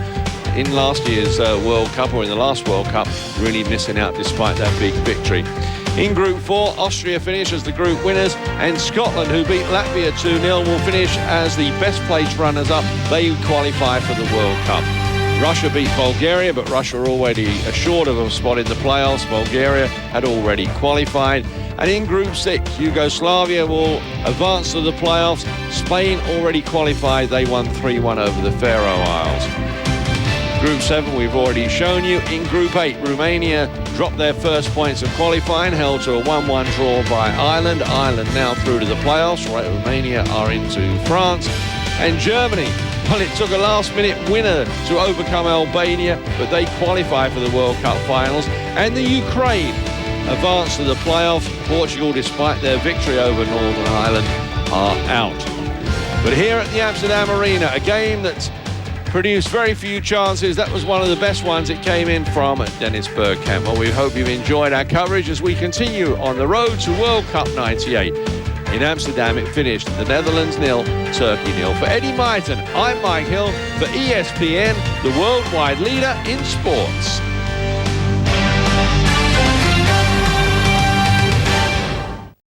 A: in last year's World Cup, or in the last World Cup, really missing out despite that big victory. In Group 4, Austria finish as the group winners, and Scotland, who beat Latvia 2-0, will finish as the best-placed runners-up. They qualify for the World Cup. Russia beat Bulgaria, but Russia are already assured of a spot in the playoffs. Bulgaria had already qualified. And in Group 6, Yugoslavia will advance to the playoffs. Spain already qualified. They won 3-1 over the Faroe Isles. Group 7 we've already shown you. In Group 8, Romania dropped their first points of qualifying, held to a 1-1 draw by Ireland. Ireland now through to the playoffs. Romania are into France. And Germany, well, it took a last-minute winner to overcome Albania, but they qualify for the World Cup finals. And the Ukraine advanced to the playoffs. Portugal, despite their victory over Northern Ireland, are out. But here at the Amsterdam Arena, a game that's produced very few chances. That was one of the best ones. It came in from Dennis Bergkamp. Well, we hope you've enjoyed our coverage as we continue on the road to World Cup 98. In Amsterdam, it finished the Netherlands 0, Turkey 0. For Eddie Myton, I'm Mike Hill for ESPN, the worldwide leader in sports.